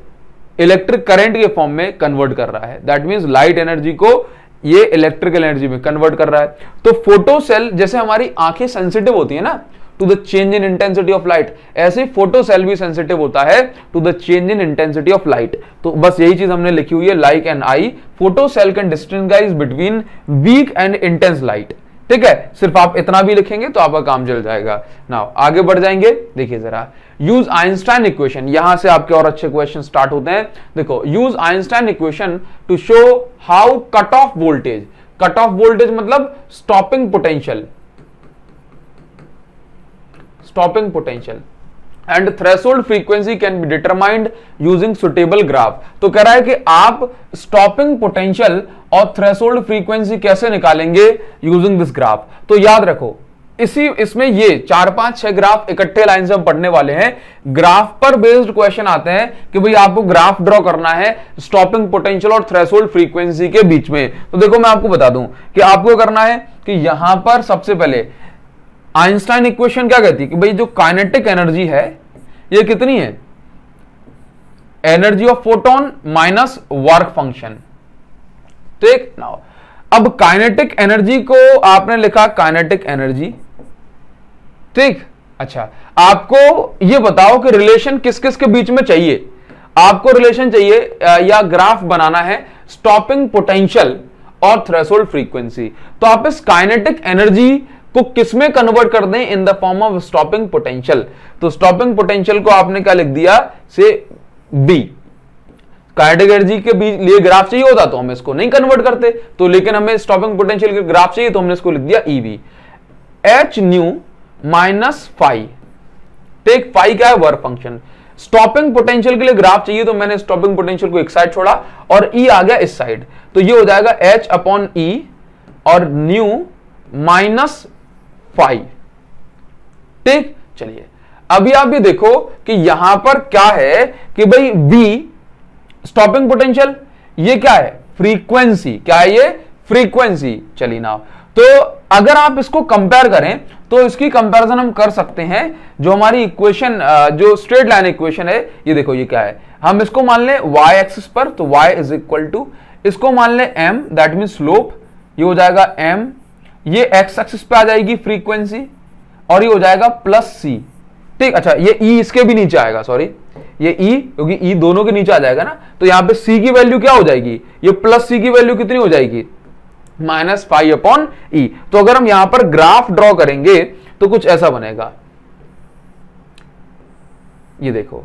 इलेक्ट्रिक करंट के फॉर्म में कन्वर्ट कर रहा है, दैट मींस लाइट एनर्जी को ये इलेक्ट्रिकल एनर्जी में कन्वर्ट कर रहा है। तो फोटो सेल, जैसे हमारी आंखें सेंसिटिव होती है ना to the change in intensity of light, ऐसे फोटो सेल भी सेंसिटिव होता है to the change in intensity of light. तो बस यही चीज हमने लिखी हुई है, like an eye, photo cell can distinguish between weak and intense light. ठीक है, सिर्फ आप इतना भी लिखेंगे तो आपका काम चल जाएगा। नाउ आगे बढ़ जाएंगे, देखिए जरा, यूज आइंस्टाइन इक्वेशन, यहां से आपके और अच्छे क्वेश्चन स्टार्ट होते हैं। देखो, use Einstein equation to show how cut off voltage, cut off voltage मतलब stopping potential, stopping potential and threshold frequency can be determined using suitable graph. तो कह रहा है कि आप स्टॉपिंग पोटेंशियल और थ्रेशोल्ड फ्रीक्वेंसी कैसे निकालेंगे यूजिंग दिस ग्राफ। तो याद रखो, इसमें ये 4, 5, 6 ग्राफ इकट्ठे लाइन से हम पढ़ने वाले हैं। ग्राफ पर बेस्ड क्वेश्चन आते हैं कि भाई आपको ग्राफ ड्रॉ करना है स्टॉपिंग पोटेंशियल और थ्रेशोल्ड फ्रीक्वेंसी के बीच में। तो देखो मैं आपको बता दूं कि आपको करना है कि यहां पर सबसे पहले आइंस्टाइन इक्वेशन क्या कहती है कि भाई जो काइनेटिक एनर्जी है ये कितनी है, energy of photon minus work function. ठीक, नाउ अब काइनेटिक एनर्जी को आपने लिखा काइनेटिक एनर्जी। ठीक, अच्छा आपको ये बताओ कि रिलेशन किस किस के बीच में चाहिए। आपको रिलेशन चाहिए या ग्राफ बनाना है स्टॉपिंग पोटेंशियल और थ्रेशोल्ड फ्रीक्वेंसी। तो आप इस काइनेटिक एनर्जी को किसमें कन्वर्ट कर दें, in the form of stopping potential. तो स्टॉपिंग पोटेंशियल को आपने क्या लिख दिया, से बी, काइनेटिक एनर्जी के लिए ग्राफ चाहिए होता तो हम इसको नहीं कन्वर्ट करते, तो लेकिन हमें स्टॉपिंग पोटेंशियल के ग्राफ चाहिए तो हमने इसको लिख दिया EV. H nu minus phi, take phi क्या है, वर्क फंक्शन। स्टॉपिंग पोटेंशियल के लिए ग्राफ चाहिए तो मैंने स्टॉपिंग पोटेंशियल को एक साइड छोड़ा और ई आ गया इस साइड, तो ये हो जाएगा एच अपॉन ई और न्यू माइनस फाई। ठीक, चलिए अभी आप भी देखो कि यहां पर क्या है कि भाई V स्टॉपिंग पोटेंशियल, ये क्या है, फ्रीक्वेंसी। क्या है ये, फ्रीक्वेंसी। चलिए ना, तो अगर आप इसको कंपेयर करें तो इसकी कंपैरिजन हम कर सकते हैं। जो हमारी इक्वेशन, जो स्ट्रेट लाइन इक्वेशन है, ये देखो ये क्या है, हम इसको मान लें y एक्सिस पर, तो y इज इक्वल टू, इसको मान लें m, दैट मीन स्लोप, ये हो जाएगा m, ये x एक्सिस पे आ जाएगी फ्रीक्वेंसी और ये हो जाएगा प्लस c। ठीक, अच्छा ये e इसके भी नीचे आएगा, सॉरी ये e, क्योंकि e दोनों के नीचे आ जाएगा ना, तो यहां पे c की वैल्यू क्या हो जाएगी, ये प्लस c की वैल्यू कितनी हो जाएगी, माइनस फाई अपॉन ई। तो अगर हम यहां पर ग्राफ ड्रॉ करेंगे तो कुछ ऐसा बनेगा, ये देखो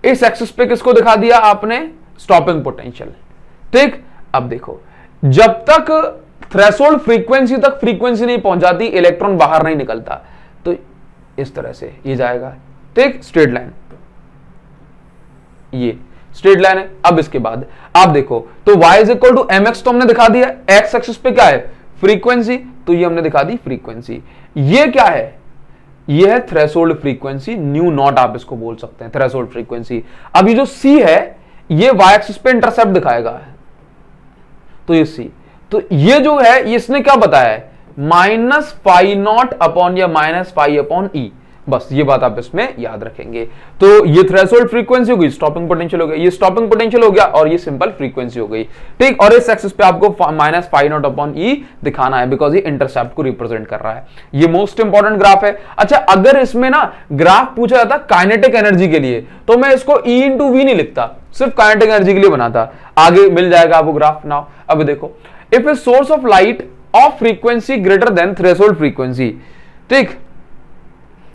इस एक्सिस पे किसको दिखा दिया आपने, स्टॉपिंग पोटेंशियल। ठीक, अब देखो जब तक थ्रेशोल्ड फ्रीक्वेंसी तक फ्रीक्वेंसी नहीं पहुंच जाती, इलेक्ट्रॉन बाहर नहीं निकलता, तो इस तरह से ये जाएगा। ठीक, स्ट्रेट लाइन, ये स्ट्रेट लाइन है। अब इसके बाद आप देखो तो y is equal to M X तो हमने दिखा दिया, x एक्सिस पे क्या है, फ्रीक्वेंसी, तो ये हमने दिखा दी फ्रीक्वेंसी। ये क्या है, ये है थ्रेशोल्ड फ्रीक्वेंसी, न्यू नॉट आप इसको बोल सकते हैं, थ्रेशोल्ड फ्रीक्वेंसी। अब ये जो c है ये y एक्सिस पे इंटरसेप्ट दिखाएगा, तो ये c, तो ये जो है ये इसने क्या बताया है, माइनस फाई नॉट अपॉन या माइनस फाई अपॉन ई। बस ये बात आप इसमें याद रखेंगे। तो ये थ्रेशोल्ड फ्रीक्वेंसी हो गई, स्टॉपिंग पोटेंशियल हो गया, ये स्टॉपिंग पोटेंशियल हो गया और ये सिंपल फ्रीक्वेंसी हो गई। ठीक, और इस एक्सिस पे आपको माइनस फाई नॉट अपॉन ई दिखाना है, बिकॉज ये इंटरसेप्ट को रिप्रेजेंट कर रहा है। ये मोस्ट इंपॉर्टेंट ग्राफ है। अच्छा, अगर इसमें ना ग्राफ पूछा जाता काइनेटिक एनर्जी के लिए तो मैं इसको E इंटू वी नहीं लिखता, सिर्फ काइनेटिक एनर्जी के लिए बनाता। आगे मिल जाएगा आपको ग्राफ। नाउ अब देखो, if a source of light of frequency greater than threshold frequency, ठीक,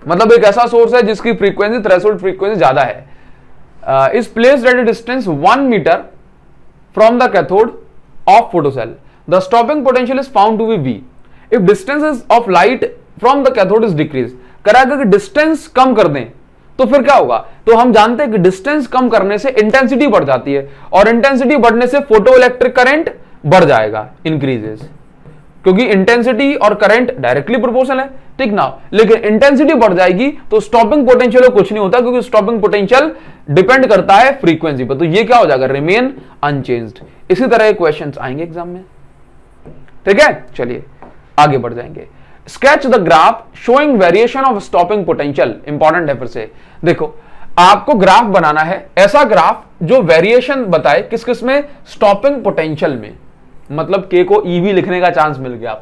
मतलब एक ऐसा सोर्स है जिसकी फ्रीक्वेंसी थ्रेशोल्ड फ्रीक्वेंसी ज्यादा है, is placed at a distance 1 metre from the cathode of photocell, the stopping potential is found to be V if distance of light from the cathode is decrease. कराएगा कि distance कम कर दें तो फिर क्या होगा, तो हम जानते हैं कि डिस्टेंस कम करने से इंटेंसिटी बढ़ जाती है और इंटेंसिटी बढ़ने से फोटो इलेक्ट्रिक करंट बढ़ जाएगा, इंक्रीजेस, क्योंकि इंटेंसिटी और करंट डायरेक्टली प्रोपोर्शनल है। ठीक ना, लेकिन इंटेंसिटी बढ़ जाएगी तो स्टॉपिंग पोटेंशियल कुछ नहीं होता, क्योंकि स्टॉपिंग पोटेंशियल डिपेंड करता है फ्रीक्वेंसी पर, तो ये क्या हो जाएगा, रिमेन अनचेंज्ड। इसी तरह के क्वेश्चंस आएंगे एग्जाम में। ठीक है, चलिए आगे बढ़ जाएंगे। Sketch the graph showing variation of stopping potential, important है फिर से। देखो आपको ग्राफ बनाना है, ऐसा ग्राफ जो वेरिएशन बताए किस किस में, स्टॉपिंग पोटेंशियल में, मतलब k को EV लिखने का चांस मिल गया,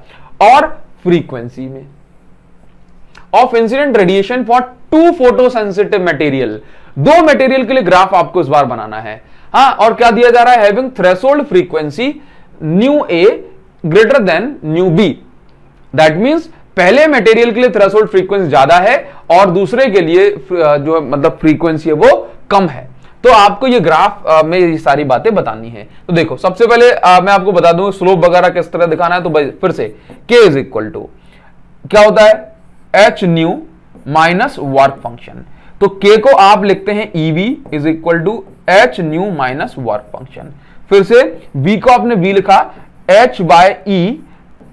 और फ्रीक्वेंसी में, of incident radiation for 2 photo sensitive material. 2 material के लिए ग्राफ आपको इस बार बनाना है। हाँ, और क्या दिया जा रहा है, having threshold frequency new A greater than new B। That means पहले मटेरियल के लिए थ्रेशोल्ड फ्रीक्वेंसी ज्यादा है और दूसरे के लिए जो मतलब फ्रीक्वेंसी है वो कम है। तो आपको ये ग्राफ में ये सारी बातें बतानी है। तो देखो सबसे पहले मैं आपको बता दूं स्लोप वगैरह किस तरह दिखाना है। तो फिर से K इज इक्वल टू क्या होता है, H nu minus work function. तो K को आप लिखते हैं EV is equal to H nu minus work function. फिर से V को आपने V लिखा H by E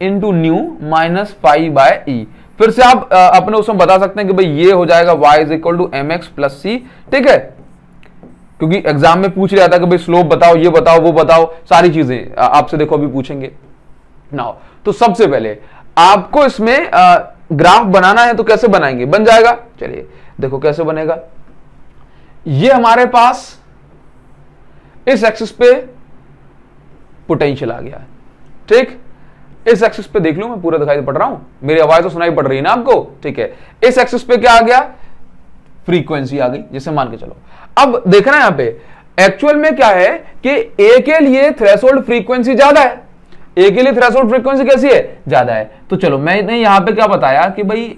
into nu minus phi by E. फिर से आप अपने उसमें बता सकते हैं कि भाई ये हो जाएगा y is equal to M X plus C. ठीक है, क्योंकि एग्जाम में पूछ रहा था कि भाई स्लोप बताओ, ये बताओ, वो बताओ, सारी चीजें आपसे देखो अभी पूछेंगे। नाउ तो सबसे पहले आपको इसमें ग्राफ बनाना है, तो कैसे बनाएंगे, बन जाएगा। चलिए देखो कैसे बनेगा। ये हमारे पास इस एक्सिस पे पोटेंशियल आ गया। ठीक, इस एक्सिस पे देख लो, मैं पूरा दिखाई पड़ रहा हूं, मेरी आवाज तो सुनाई पड़ रही है ना आपको। ठीक है, इस एक्सिस पे क्या आ गया, फ्रीक्वेंसी आ गई, जिसे मान के चलो। अब देखना यहां पे एक्चुअल में क्या है कि ए के लिए थ्रेशोल्ड फ्रीक्वेंसी ज्यादा है। ए के लिए थ्रेशोल्ड फ्रीक्वेंसी कैसी है, ज्यादा है। तो चलो मैंने यहां पे क्या बताया कि भाई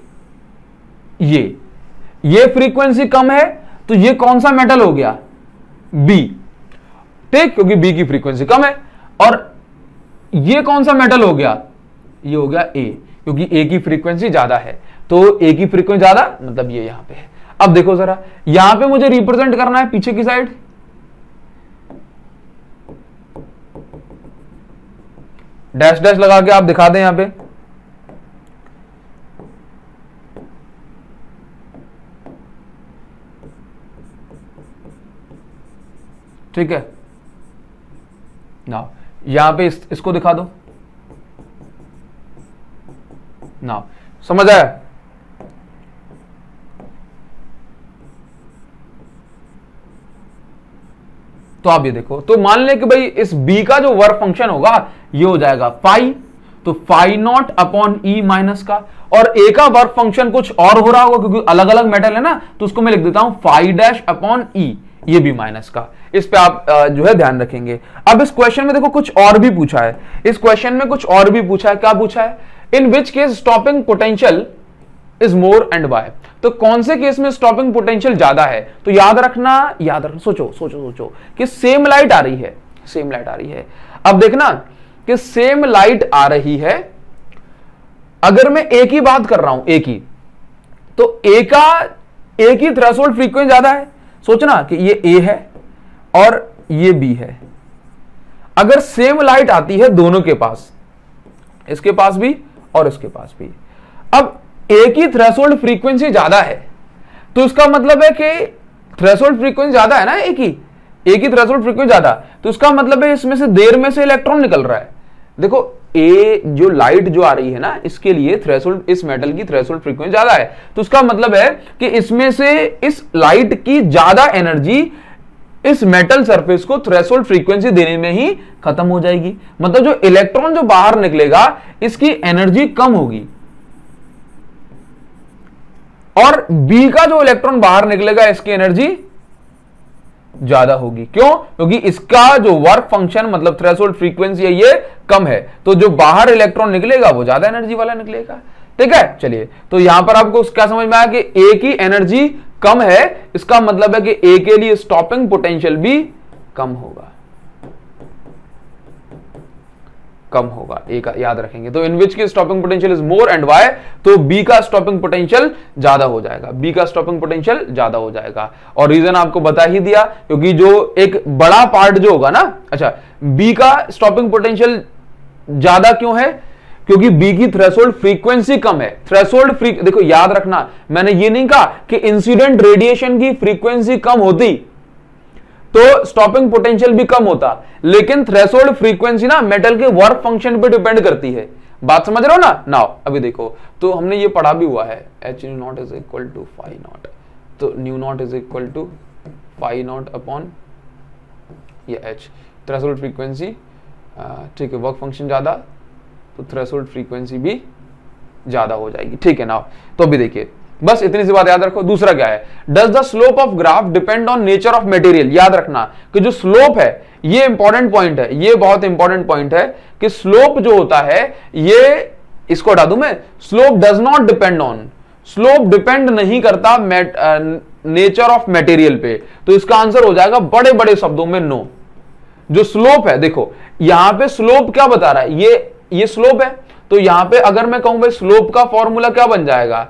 ये फ्रीक्वेंसी कम है, तो ये कौन सा मेटल हो गया, बी। ठीक, क्योंकि बी की फ्रीक्वेंसी कम है। और ये कौन सा मेटल हो गया, ये हो गया ए, क्योंकि ए की फ्रीक्वेंसी ज्यादा है, तो ए की फ्रीक्वेंसी ज्यादा मतलब ये यहां पे है। अब देखो जरा, यहां पे मुझे रिप्रेजेंट करना है पीछे की साइड, डैश डैश लगा के आप दिखा दें यहां पे, ठीक है ना, यहां पे इसको दिखा दो ना, समझ आया? तो आप ये देखो, तो मान ले कि भाई इस B का जो वर्क फंक्शन होगा ये हो जाएगा फाई, तो phi not upon E minus का, और ए का वर्क फंक्शन कुछ और हो रहा होगा क्योंकि अलग अलग मेटल है ना, तो उसको मैं लिख देता हूं फाई डैश अपॉन ई, ये भी माइनस का। इस पे आप जो है ध्यान रखेंगे। अब इस क्वेश्चन में देखो कुछ और भी पूछा है, इस क्वेश्चन में कुछ और भी पूछा है। क्या पूछा है? In which case stopping potential is more and why, तो कौन से केस में स्टॉपिंग पोटेंशियल ज्यादा है? तो याद रखना, सोचो सोचो सोचो कि सेम लाइट आ रही है, सेम लाइट आ रही है। अब देखना कि सेम लाइट आ रही है, अगर मैं ए की बात कर रहा हूं, ए की, तो ए की थ्रेशोल्ड फ्रीक्वेंसी ज्यादा है। सोचना कि ये ए है और ये बी है, अगर सेम लाइट आती है दोनों के पास, इसके पास भी और इसके पास भी, अब ए की थ्रेशोल्ड फ्रीक्वेंसी ज्यादा है, तो इसका मतलब है कि थ्रेशोल्ड फ्रीक्वेंसी ज्यादा है ना, ए की थ्रेशोल्ड फ्रीक्वेंसी ज्यादा, तो इसका मतलब है इसमें से देर में से इलेक्ट्रॉन निकल रहा है। देखो ए जो लाइट जो आ रही है ना, इसके लिए थ्रेशोल्ड, इस मेटल की थ्रेशोल्ड फ्रीक्वेंसी ज्यादा है, तो इसका मतलब है कि इसमें से इस लाइट की ज्यादा एनर्जी इस मेटल सरफेस को थ्रेशोल्ड फ्रीक्वेंसी देने में ही खत्म हो जाएगी। मतलब जो इलेक्ट्रॉन जो बाहर निकलेगा इसकी एनर्जी कम होगी, और बी का जो इलेक्ट्रॉन बाहर निकलेगा इसकी एनर्जी ज्यादा होगी। क्यों? क्योंकि इसका जो वर्क फंक्शन मतलब थ्रेशोल्ड फ्रीक्वेंसी है ये कम है, तो जो बाहर इलेक्ट्रॉन निकलेगा वो ज्यादा एनर्जी वाला निकलेगा। ठीक है, चलिए, तो यहां पर आपको क्या समझ में आया कि ए की एनर्जी कम है, इसका मतलब है कि ए के लिए स्टॉपिंग पोटेंशियल भी कम होगा, कम होगा, ए का याद रखेंगे। तो इन विच की stopping potential is more and why, तो बी का स्टॉपिंग पोटेंशियल ज्यादा हो जाएगा, बी का स्टॉपिंग पोटेंशियल ज्यादा हो जाएगा। और रीजन आपको बता ही दिया, क्योंकि जो एक बड़ा पार्ट जो होगा ना, अच्छा, बी का स्टॉपिंग पोटेंशियल ज्यादा क्यों है? क्योंकि बी की थ्रेशोल्ड फ्रीक्वेंसी कम है। थ्रेशोल्ड देखो याद रखना, मैंने ये नहीं कहा कि इंसिडेंट रेडिएशन की फ्रीक्वेंसी कम होती तो स्टॉपिंग पोटेंशियल भी कम होता, लेकिन थ्रेशोल्ड फ्रीक्वेंसी ना मेटल के वर्क फंक्शन पे डिपेंड करती है। बात समझ रहे हो ना? नाउ अभी देखो, तो हमने ये पढ़ा भी हुआ है, H nu not is equal to phi not, तो nu not is equal to phi not upon ये एच, थ्रेशोल्ड फ्रीक्वेंसी, ठीक है, वर्क फंक्शन ज्यादा तो थ्रेशोल्ड फ्रीक्वेंसी भी ज्यादा हो जाएगी। ठीक है, नाउ तो अभी देखिए, बस इतनी सी बात याद रखो। दूसरा क्या है? Does the slope of graph depend on nature of material. याद रखना कि जो स्लोप है ये इंपॉर्टेंट पॉइंट है, ये बहुत इंपॉर्टेंट पॉइंट है कि स्लोप जो होता है ये, इसको हटा दूं मैं, slope does not depend on, slope depend नहीं करता नेचर ऑफ मटेरियल पे, तो इसका आंसर हो जाएगा बड़े बड़े शब्दों में नो। जो स्लोप है, देखो यहां पे स्लोप क्या बता रहा है, ये स्लोप है, तो यहां पे अगर मैं कहूं भाई स्लोप का फॉर्मूला क्या बन जाएगा,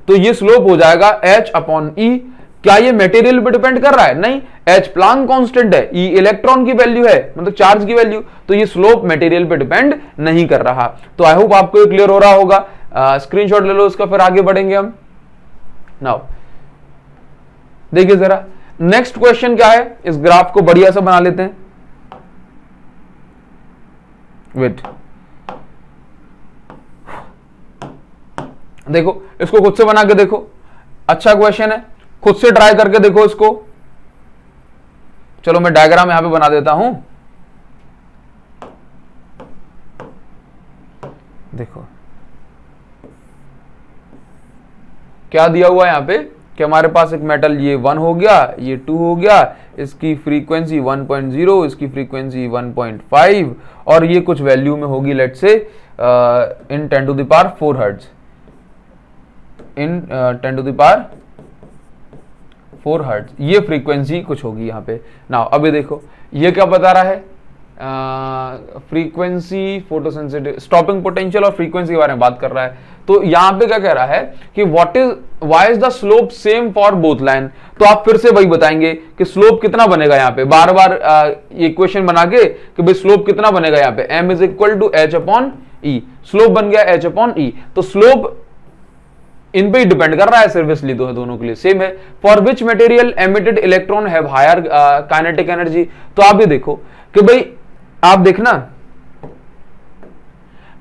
तो ये स्लोप हो जाएगा h अपॉन ई। क्या ये मटेरियल पे डिपेंड कर रहा है? नहीं, h प्लांक कांस्टेंट है, e इलेक्ट्रॉन की वैल्यू है, मतलब चार्ज की वैल्यू, तो ये स्लोप मटेरियल पे डिपेंड नहीं कर रहा। तो आई होप आपको ये क्लियर हो रहा होगा। स्क्रीनशॉट ले लो उसका, फिर आगे बढ़ेंगे हम। नाउ देखिए जरा नेक्स्ट क्वेश्चन क्या है, इस ग्राफ को बढ़िया से बना लेते हैं। वेट, देखो इसको खुद से बना के देखो, अच्छा क्वेश्चन है, खुद से ट्राई करके देखो इसको। चलो मैं डायग्राम यहां पे बना देता हूं, देखो क्या दिया हुआ है यहां पे कि हमारे पास एक मेटल ये 1 हो गया, ये 2 हो गया, इसकी फ्रीक्वेंसी 1.0, इसकी फ्रीक्वेंसी 1.5, और ये कुछ वैल्यू में होगी, let say in 10 to the power 4 hertz, in 10 to the power 4 hertz, ये फ्रीक्वेंसी कुछ होगी यहाँ पे ना। अभी देखो ये क्या बता रहा है, फ्रीक्वेंसी, फोटोसेंसिटिव, स्टॉपिंग पोटेंशियल और फ्रीक्वेंसी के बारे में बात कर रहा है। तो यहां पे क्या कह रहा है कि why is the slope same for both line. तो आप फिर से वही बताएंगे कि स्लोप कितना बनेगा यहाँ पे, बार बार इक्वेशन बना के कि भाई स्लोप कितना बनेगा यहाँ पे, m is equal to H upon E, slope बन गया h अपॉन ई। तो स्लोप इन पे ही डिपेंड कर रहा है सिर्फ, इसलिए दोनों के लिए सेम है। For which material emitted electron have higher kinetic energy. तो आप ये देखो कि भाई आप देखना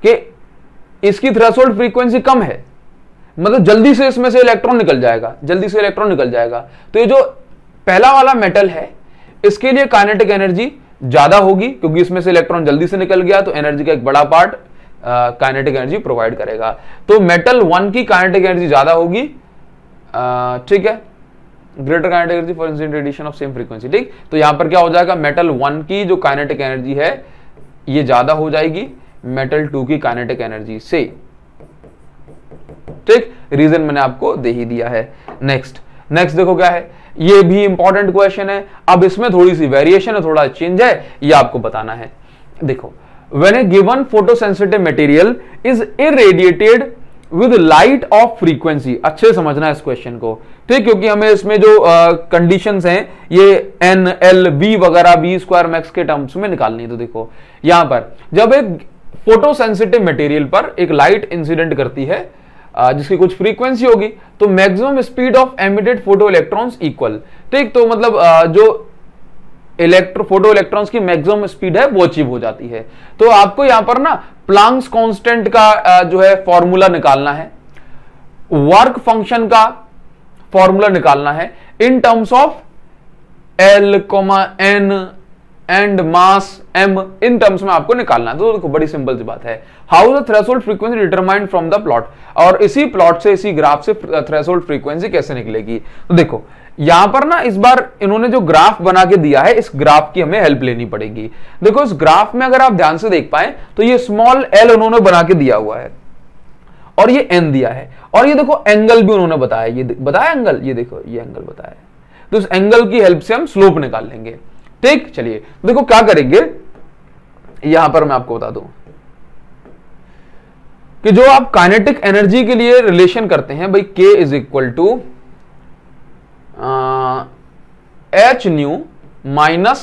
कि इसकी थ्रेशोल्ड फ्रीक्वेंसी कम है, मतलब जल्दी से इसमें से इलेक्ट्रॉन निकल जाएगा, जल्दी से इलेक्ट्रॉन निकल जाएगा। तो ये जो पहला वाला मेटल है इसके लिए काइनेटिक एनर्जी ज्यादा होगी, क्योंकि इसमें से इलेक्ट्रॉन जल्दी से निकल गया, तो एनर्जी का एक बड़ा पार्ट काइनेटिक एनर्जी प्रोवाइड करेगा। तो मेटल 1 की काइनेटिक एनर्जी ज्यादा होगी, ठीक है, greater kinetic energy for incident radiation of same frequency. ठीक, तो यहां पर क्या हो जाएगा, मेटल 1 की जो काइनेटिक एनर्जी है ये ज्यादा हो जाएगी मेटल 2 की काइनेटिक एनर्जी से। ठीक, रीजन मैंने आपको दे ही दिया है। नेक्स्ट देखो क्या है, ये भी इंपॉर्टेंट क्वेश्चन है। अब इसमें थोड़ी सी वेरिएशन है, थोड़ा चेंज है, ये आपको बताना है। देखो, when a given photosensitive material is irradiated with light of frequency, अच्छे समझना है इस क्वेश्चन को, ठीक, क्योंकि हमें इसमें जो कंडीशंस हैं ये n, l, v वगैरह v स्क्वायर मैक्स के टर्म्स में निकालनी है। तो देखो यहां पर जब एक फोटोसेंसिटिव मटेरियल पर एक लाइट इंसिडेंट करती है जिसकी कुछ फ्रीक्वेंसी होगी, तो maximum speed of emitted photo electrons equal. ठीक, तो मतलब जो फोटो इलेक्ट्रॉन्स की मैक्सिमम स्पीड है वो अचीव हो जाती है। तो आपको यहां पर ना प्लांक्स कांस्टेंट का जो है फॉर्मूला निकालना है, वर्क फंक्शन का फॉर्मूला निकालना है in terms of L, n and mass m, in terms में आपको निकालना है। तो देखो बड़ी सिंपल सी बात है, how the threshold frequency determined from the plot, और इसी प्लॉट से, इसी ग्राफ से थ्रेशोल्ड फ्रीक्वेंसी कैसे निकलेगी। तो देखो यहां पर ना इस बार इन्होंने जो ग्राफ बना के दिया है, इस ग्राफ की हमें हेल्प लेनी पड़ेगी। देखो इस ग्राफ में अगर आप ध्यान से देख पाए तो ये स्मॉल l उन्होंने बना के दिया हुआ है और ये n दिया है, और ये देखो एंगल भी उन्होंने बताया, ये बताया एंगल, ये देखो ये एंगल बताया है। तो इस एंगल की हेल्प से हम स्लोप निकाल लेंगे। ठीक, चलिए देखो क्या करेंगे, यहां पर मैं आपको बता दूं कि जो आप काइनेटिक एनर्जी के लिए रिलेशन करते हैं भाई, k is equal to H nu minus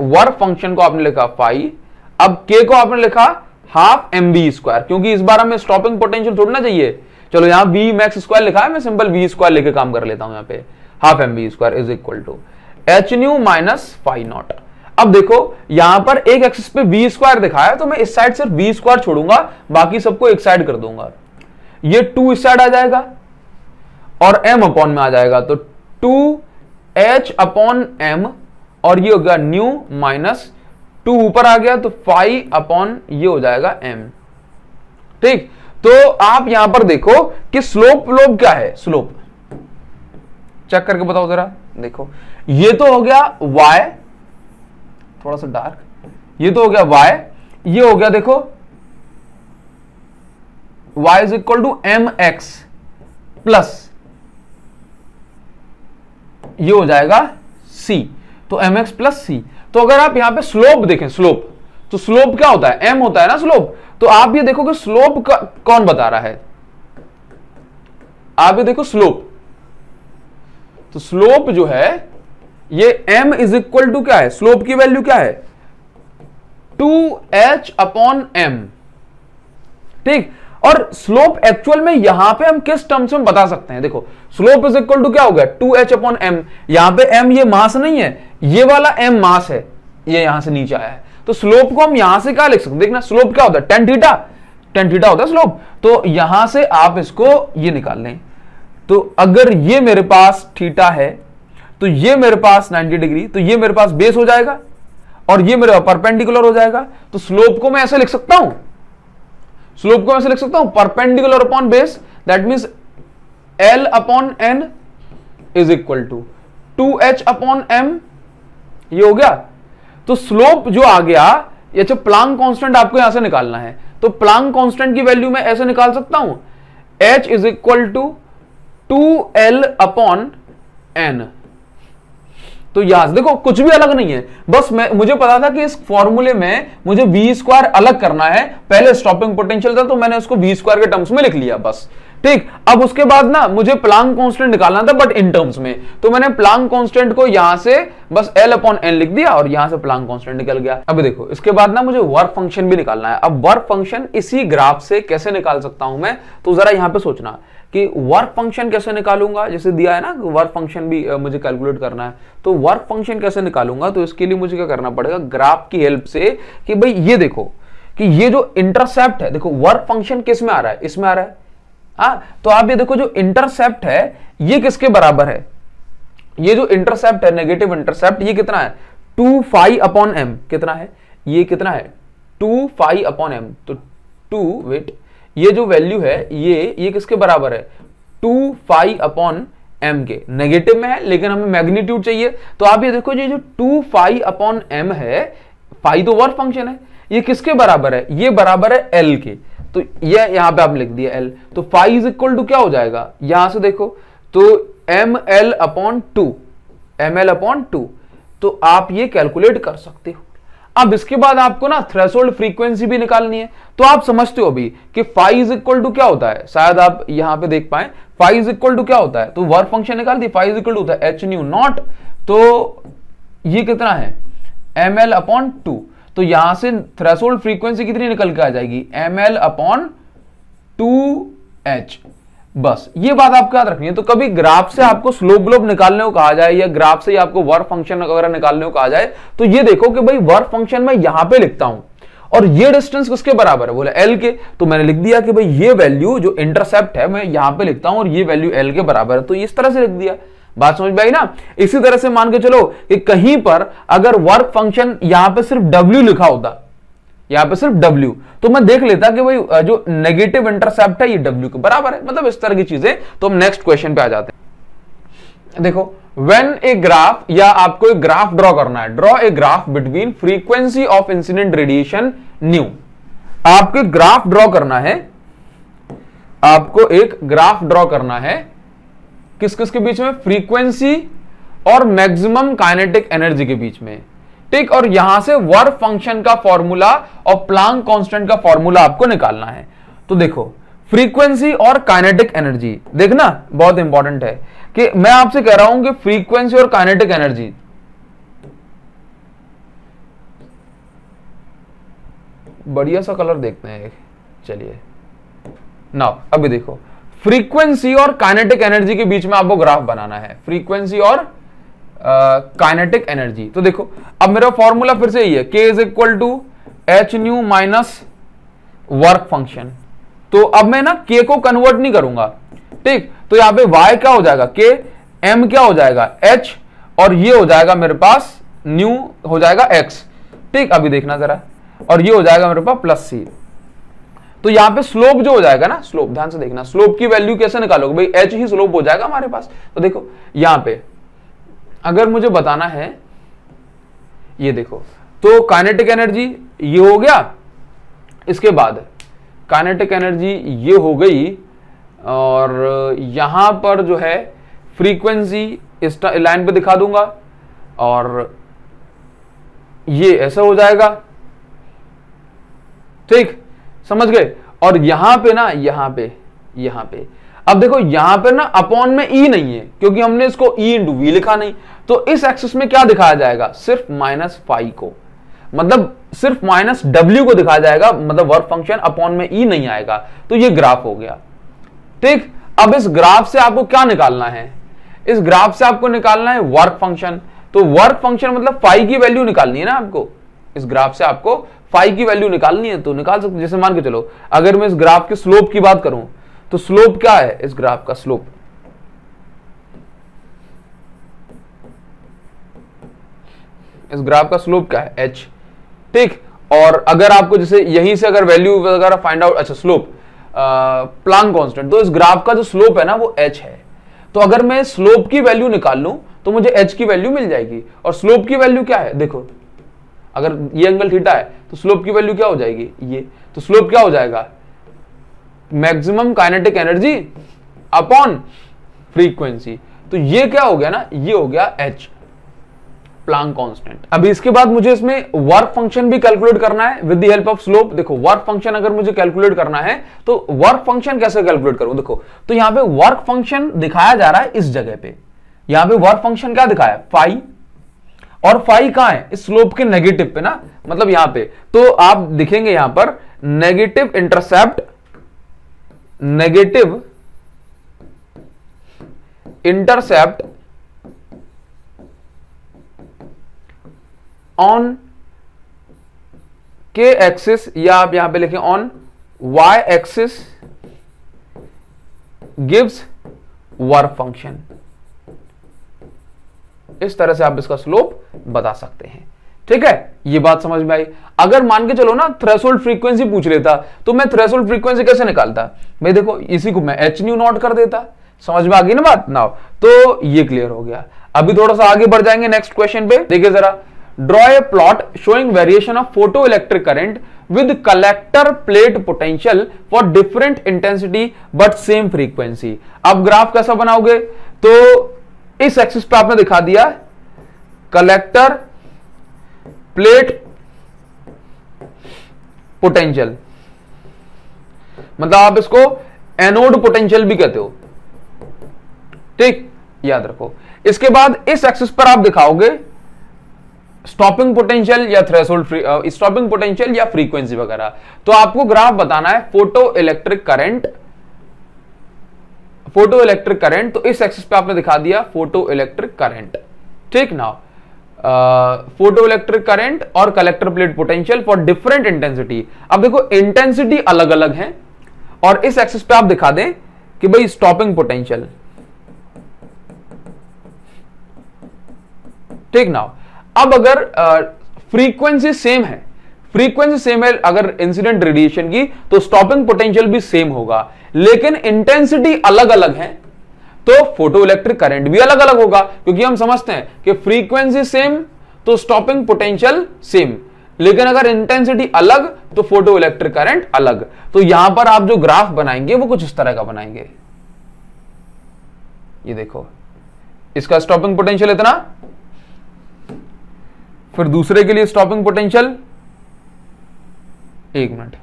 work function को आपने लिखा फाई, अब k को आपने लिखा हाफ mv स्क्वायर, क्योंकि इस बार हमें स्टॉपिंग पोटेंशियल थोड़ा ना चाहिए। चलो यहां v मैक्स स्क्वायर लिखा है, मैं सिंपल v स्क्वायर लेके काम कर लेता हूं। यहां पे half mv square is equal to H nu minus phi naught. अब देखो यहां पर एक एक्सिस पे v स्क्वायर दिखाया, तो मैं इस साइड सिर्फ v स्क्वायर छोड़ूंगा, बाकी सबको एक साइड कर दूंगा। ये 2 इस साइड आ जाएगा और m अपॉन में आ जाएगा, तो 2h अपॉन m, और ये हो गया न्यू माइनस 2 ऊपर आ गया, तो फाई अपॉन ये हो जाएगा m। ठीक, तो आप यहां पर देखो कि स्लोप क्या है, स्लोप चेक करके बताओ जरा। देखो ये तो हो गया y, थोड़ा सा डार्क, ये तो हो गया y, ये हो गया देखो y is equal to mx plus ये हो जाएगा c, तो mx प्लस c। तो अगर आप यहां पे स्लोप देखें, स्लोप, तो स्लोप क्या होता है, m होता है ना स्लोप। तो आप ये देखो कि स्लोप का कौन बता रहा है, आप ये देखो स्लोप, तो स्लोप जो है ये m इज इक्वल टू क्या है, स्लोप की वैल्यू क्या है 2h अपॉन m। ठीक, और स्लोप एक्चुअल में यहां पे हम किस टर्म्स में बता सकते हैं, देखो स्लोप इज इक्वल टू क्या हो गया 2h अपॉन m, यहां पे m ये मास नहीं है, ये वाला m मास है, ये यहां से नीचे आया है। तो स्लोप को हम यहां से क्या लिख सकते हैं, देखना स्लोप क्या होता है, tan थीटा होता है स्लोप। तो यहां से आप इसको ये निकाल लें, तो अगर ये मेरे पास थीटा है तो ये मेरे पास 90 डिग्री, तो ये मेरे पास बेस हो जाएगा और ये मेरे परपेंडिकुलर हो जाएगा। तो स्लोप को मैं ऐसे लिख सकता हूं, स्लोप को ऐसे लिख सकता हूं perpendicular upon base, that means L upon n is equal to 2h upon m, ये हो गया। तो स्लोप जो आ गया, ये अच्छा प्लांक कांस्टेंट आपको यहां से निकालना है, तो प्लांक कांस्टेंट की वैल्यू मैं ऐसे निकाल सकता हूं h is equal to 2L upon n। तो यहां से देखो कुछ भी अलग नहीं है, बस मुझे पता था कि इस फॉर्मूले में मुझे v स्क्वायर अलग करना है, पहले स्टॉपिंग पोटेंशियल था तो मैंने उसको v स्क्वायर के टर्म्स में लिख लिया बस। ठीक, अब उसके बाद ना मुझे प्लांक कांस्टेंट निकालना था बट इन टर्म्स में, तो मैंने प्लांक कांस्टेंट को यहां से बस L/n लिख दिया और यहां से प्लांक कांस्टेंट निकल गया। अब देखो इसके बाद ना मुझे वर्क फंक्शन भी निकालना है। अब वर्क फंक्शन इसी ग्राफ से कैसे निकाल सकता हूं मैं, तो जरा यहां पे सोचना कि वर्क फंक्शन कैसे निकालूंगा, जैसे दिया है ना वर्क फंक्शन भी मुझे कैलकुलेट करना है, तो वर्क फंक्शन कैसे निकालूंगा, तो इसके लिए मुझे क्या करना पड़ेगा, ग्राफ की हेल्प से कि भाई ये देखो कि ये जो इंटरसेप्ट है, देखो वर्क फंक्शन किस में आ रहा है, इसमें आ रहा है। तो आप ये देखो जो इंटरसेप्ट है ये किसके बराबर है, ये जो इंटरसेप्ट है नेगेटिव इंटरसेप्ट, ये कितना है 2φ/m, कितना है ये, कितना है 2φ/m, तो 2 वेट ये जो वैल्यू है ये किसके बराबर है 2φ/m के, नेगेटिव में है लेकिन हमें मैग्नीट्यूड चाहिए, तो आप ये देखो ये जो 2φ/m है, फाई तो वर्क फंक्शन है, ये किसके बराबर है, ये बराबर है L के, तो ये यहां पे आप लिख दिया L, तो फाई इज इक्वल टू क्या हो जाएगा, यहां से देखो तो ml/2, ml/2, तो आप ये कैलकुलेट कर सकते हो। अब इसके बाद आपको ना थ्रेशोल्ड फ्रीक्वेंसी भी निकालनी है, तो आप समझते हो अभी कि फाई इज इक्वल टू क्या होता है, शायद आप यहां पे देख पाए फाई इज इक्वल टू क्या होता है, तो वर्क फंक्शन निकाल दी, फाई इज इक्वल टू होता है h/0, तो ये कितना है ml/2, तो यहां से थ्रेशोल्ड फ्रीक्वेंसी कितनी निकल के आ जाएगी ml/2h, बस ये बात आपको याद रखनी है। तो कभी ग्राफ से आपको स्लोप ग्लोप निकालने को कहा जाए या ग्राफ से आपको वर्क फंक्शन वगैरह निकालने को कहा जाए, तो ये देखो कि भाई वर्क फंक्शन मैं यहां पे लिखता हूं और ये डिस्टेंस किसके बराबर है, बोले L के, तो मैंने लिख दिया कि भाई ये वैल्यू जो इंटरसेप्ट है मैं यहां पे लिखता हूं और ये वैल्यू L के बराबर है, तो इस तरह से लिख दिया। बात समझ में आई ना। इसी तरह से मान के चलो कि कहीं पर अगर वर्क फंक्शन यहां पे सिर्फ W लिखा होता, यहां पे सिर्फ W, तो मैं देख लेता कि भाई जो नेगेटिव इंटरसेप्ट है ये W के बराबर है, मतलब इस तरह की चीजें। तो हम नेक्स्ट क्वेश्चन पे आ जाते हैं। देखो व्हेन ए ग्राफ, या आपको एक ग्राफ ड्रॉ करना है, draw a graph between frequency of incident radiation new, आपको एक ग्राफ ड्रॉ करना है, आपको एक ग्राफ ड्रॉ करना है किस किस के बीच में, फ्रीक्वेंसी और मैक्सिमम काइनेटिक एनर्जी के बीच में, ठीक, और यहां से वर्क फंक्शन का फॉर्मूला और प्लांक कांस्टेंट का फॉर्मूला आपको निकालना है। तो देखो फ्रीक्वेंसी और काइनेटिक एनर्जी देखना बहुत इंपॉर्टेंट है कि मैं आपसे कह रहा हूं कि फ्रीक्वेंसी और काइनेटिक एनर्जी, बढ़िया सा कलर देखते हैं, चलिए नाउ अभी देखो फ्रीक्वेंसी और काइनेटिक एनर्जी के बीच में आपको ग्राफ बनाना है, फ्रीक्वेंसी और काइनेटिक एनर्जी। तो देखो अब मेरा फॉर्मूला फिर से यही है, k is equal to H nu minus work function. तो अब मैं ना k को कन्वर्ट नहीं करूंगा, ठीक, तो यहां पे y क्या हो जाएगा k, m क्या हो जाएगा h, और ये हो जाएगा मेरे पास न्यू हो जाएगा x, ठीक, अभी देखना जरा, और ये हो जाएगा मेरे पास प्लस c। तो यहां पे स्लोप जो हो जाएगा ना, स्लोप ध्यान से देखना, स्लोप की वैल्यू कैसे निकालोगे भाई, h ही स्लोप हो जाएगा हमारे पास। तो देखो यहां पे अगर मुझे बताना है, ये देखो तो काइनेटिक एनर्जी ये हो गया, इसके बाद काइनेटिक एनर्जी ये हो गई, और यहां पर जो है फ्रीक्वेंसी इस लाइन पे दिखा दूंगा, और ये ऐसा हो जाएगा, ठीक, समझ गए। और यहां पे ना, यहां पे अब देखो यहां पर ना अपॉन में ई नहीं है क्योंकि हमने इसको ई इंटू वी लिखा नहीं, तो इस एक्सिस में क्या दिखाया जाएगा, सिर्फ माइनस फाई को, मतलब सिर्फ माइनस डब्ल्यू को दिखाया जाएगा, मतलब वर्क फंक्शन अपॉन में ई नहीं आएगा। तो ये ग्राफ हो गया, ठीक। अब इस ग्राफ से आपको क्या निकालना है, इस ग्राफ से आपको निकालना है वर्क फंक्शन। तो वर्क फंक्शन मतलब फाई की वैल्यू निकालनी है ना आपको, इस ग्राफ से आपको फाई की वैल्यू निकालनी है, तो निकाल सकते। जैसे मान के चलो अगर मैं इस ग्राफ के स्लोप की बात करूं, तो स्लोप क्या है इस ग्राफ का, स्लोप इस ग्राफ का स्लोप क्या है h, ठीक। और अगर आपको जैसे यहीं से अगर वैल्यू वगैरह फाइंड आउट, अच्छा स्लोप प्लांक कांस्टेंट, तो इस ग्राफ का जो स्लोप है ना वो h है। तो अगर मैं स्लोप की वैल्यू निकाल लूं तो मुझे h की वैल्यू मिल जाएगी, और स्लोप की वैल्यू क्या है, देखो अगर ये एंगल थीटा है तो स्लोप की वैल्यू क्या हो जाएगी ये, तो स्लोप क्या हो जाएगा maximum kinetic energy upon frequency. तो ये क्या हो गया ना, ये हो गया h, प्लांक कांस्टेंट। अभी इसके बाद मुझे इसमें वर्क फंक्शन भी कैलकुलेट करना है with the help of slope. देखो वर्क फंक्शन अगर मुझे कैलकुलेट करना है तो वर्क फंक्शन कैसे कैलकुलेट करूं, देखो तो यहां पे वर्क फंक्शन दिखाया जा रहा है इस जगह पे, यहां पे वर्क फंक्शन क्या दिखाया है, फाई, और फाई कहां है, इस स्लोप के नेगेटिव पे ना, मतलब यहां पे, तो आप दिखेंगे यहां पर negative intercept, negative intercept on K axis, या आप यहां पे लिखें on Y axis gives work function. इस तरह से आप इसका स्लोप बता सकते हैं। ठीक है, ये बात समझ में आई। अगर मान के चलो ना थ्रेशोल्ड फ्रीक्वेंसी पूछ लेता तो मैं थ्रेशोल्ड फ्रीक्वेंसी कैसे निकालता, भाई देखो इसी को मैं एच न्यू नॉट कर देता। समझ में आ गई ना बात ना, तो ये क्लियर हो गया। अभी थोड़ा सा आगे बढ़ जाएंगे नेक्स्ट क्वेश्चन पे। देखिए जरा, draw a plot showing variation of photo electric current with collector plate potential for different intensity but same frequency. अब ग्राफ कैसा बनाओगे, तो इस एक्सिस पे आपने दिखा दिया कलेक्टर प्लेट पोटेंशियल, मतलब आप इसको एनोड पोटेंशियल भी कहते हो, ठीक, याद रखो। इसके बाद इस एक्सिस पर आप दिखाओगे स्टॉपिंग पोटेंशियल या थ्रेशोल्ड स्टॉपिंग पोटेंशियल या फ्रीक्वेंसी वगैरह। तो आपको ग्राफ बताना है photo electric current, photo electric current, तो इस एक्सिस पे आपने दिखा दिया फोटो इलेक्ट्रिक करंट। ठीक ना, फोटो इलेक्ट्रिक करंट और collector plate potential for different intensity. अब देखो इंटेंसिटी अलग अलग है, और इस एक्सिस पे आप दिखा दें कि भाई स्टॉपिंग पोटेंशियल। ठीक ना, अब अगर फ्रीक्वेंसी सेम है, फ्रीक्वेंसी सेम है अगर इंसिडेंट रेडिएशन की, तो स्टॉपिंग पोटेंशियल भी सेम होगा, लेकिन इंटेंसिटी अलग अलग है तो फोटो इलेक्ट्रिक करंट भी अलग अलग होगा, क्योंकि हम समझते हैं कि फ्रीक्वेंसी सेम तो स्टॉपिंग पोटेंशियल सेम, लेकिन अगर इंटेंसिटी अलग तो फोटो इलेक्ट्रिक करंट अलग। तो यहां पर आप जो ग्राफ बनाएंगे वो कुछ इस तरह का बनाएंगे। ये देखो, इसका स्टॉपिंग पोटेंशियल इतना, फिर दूसरे के लिए स्टॉपिंग पोटेंशियल, एक मिनट,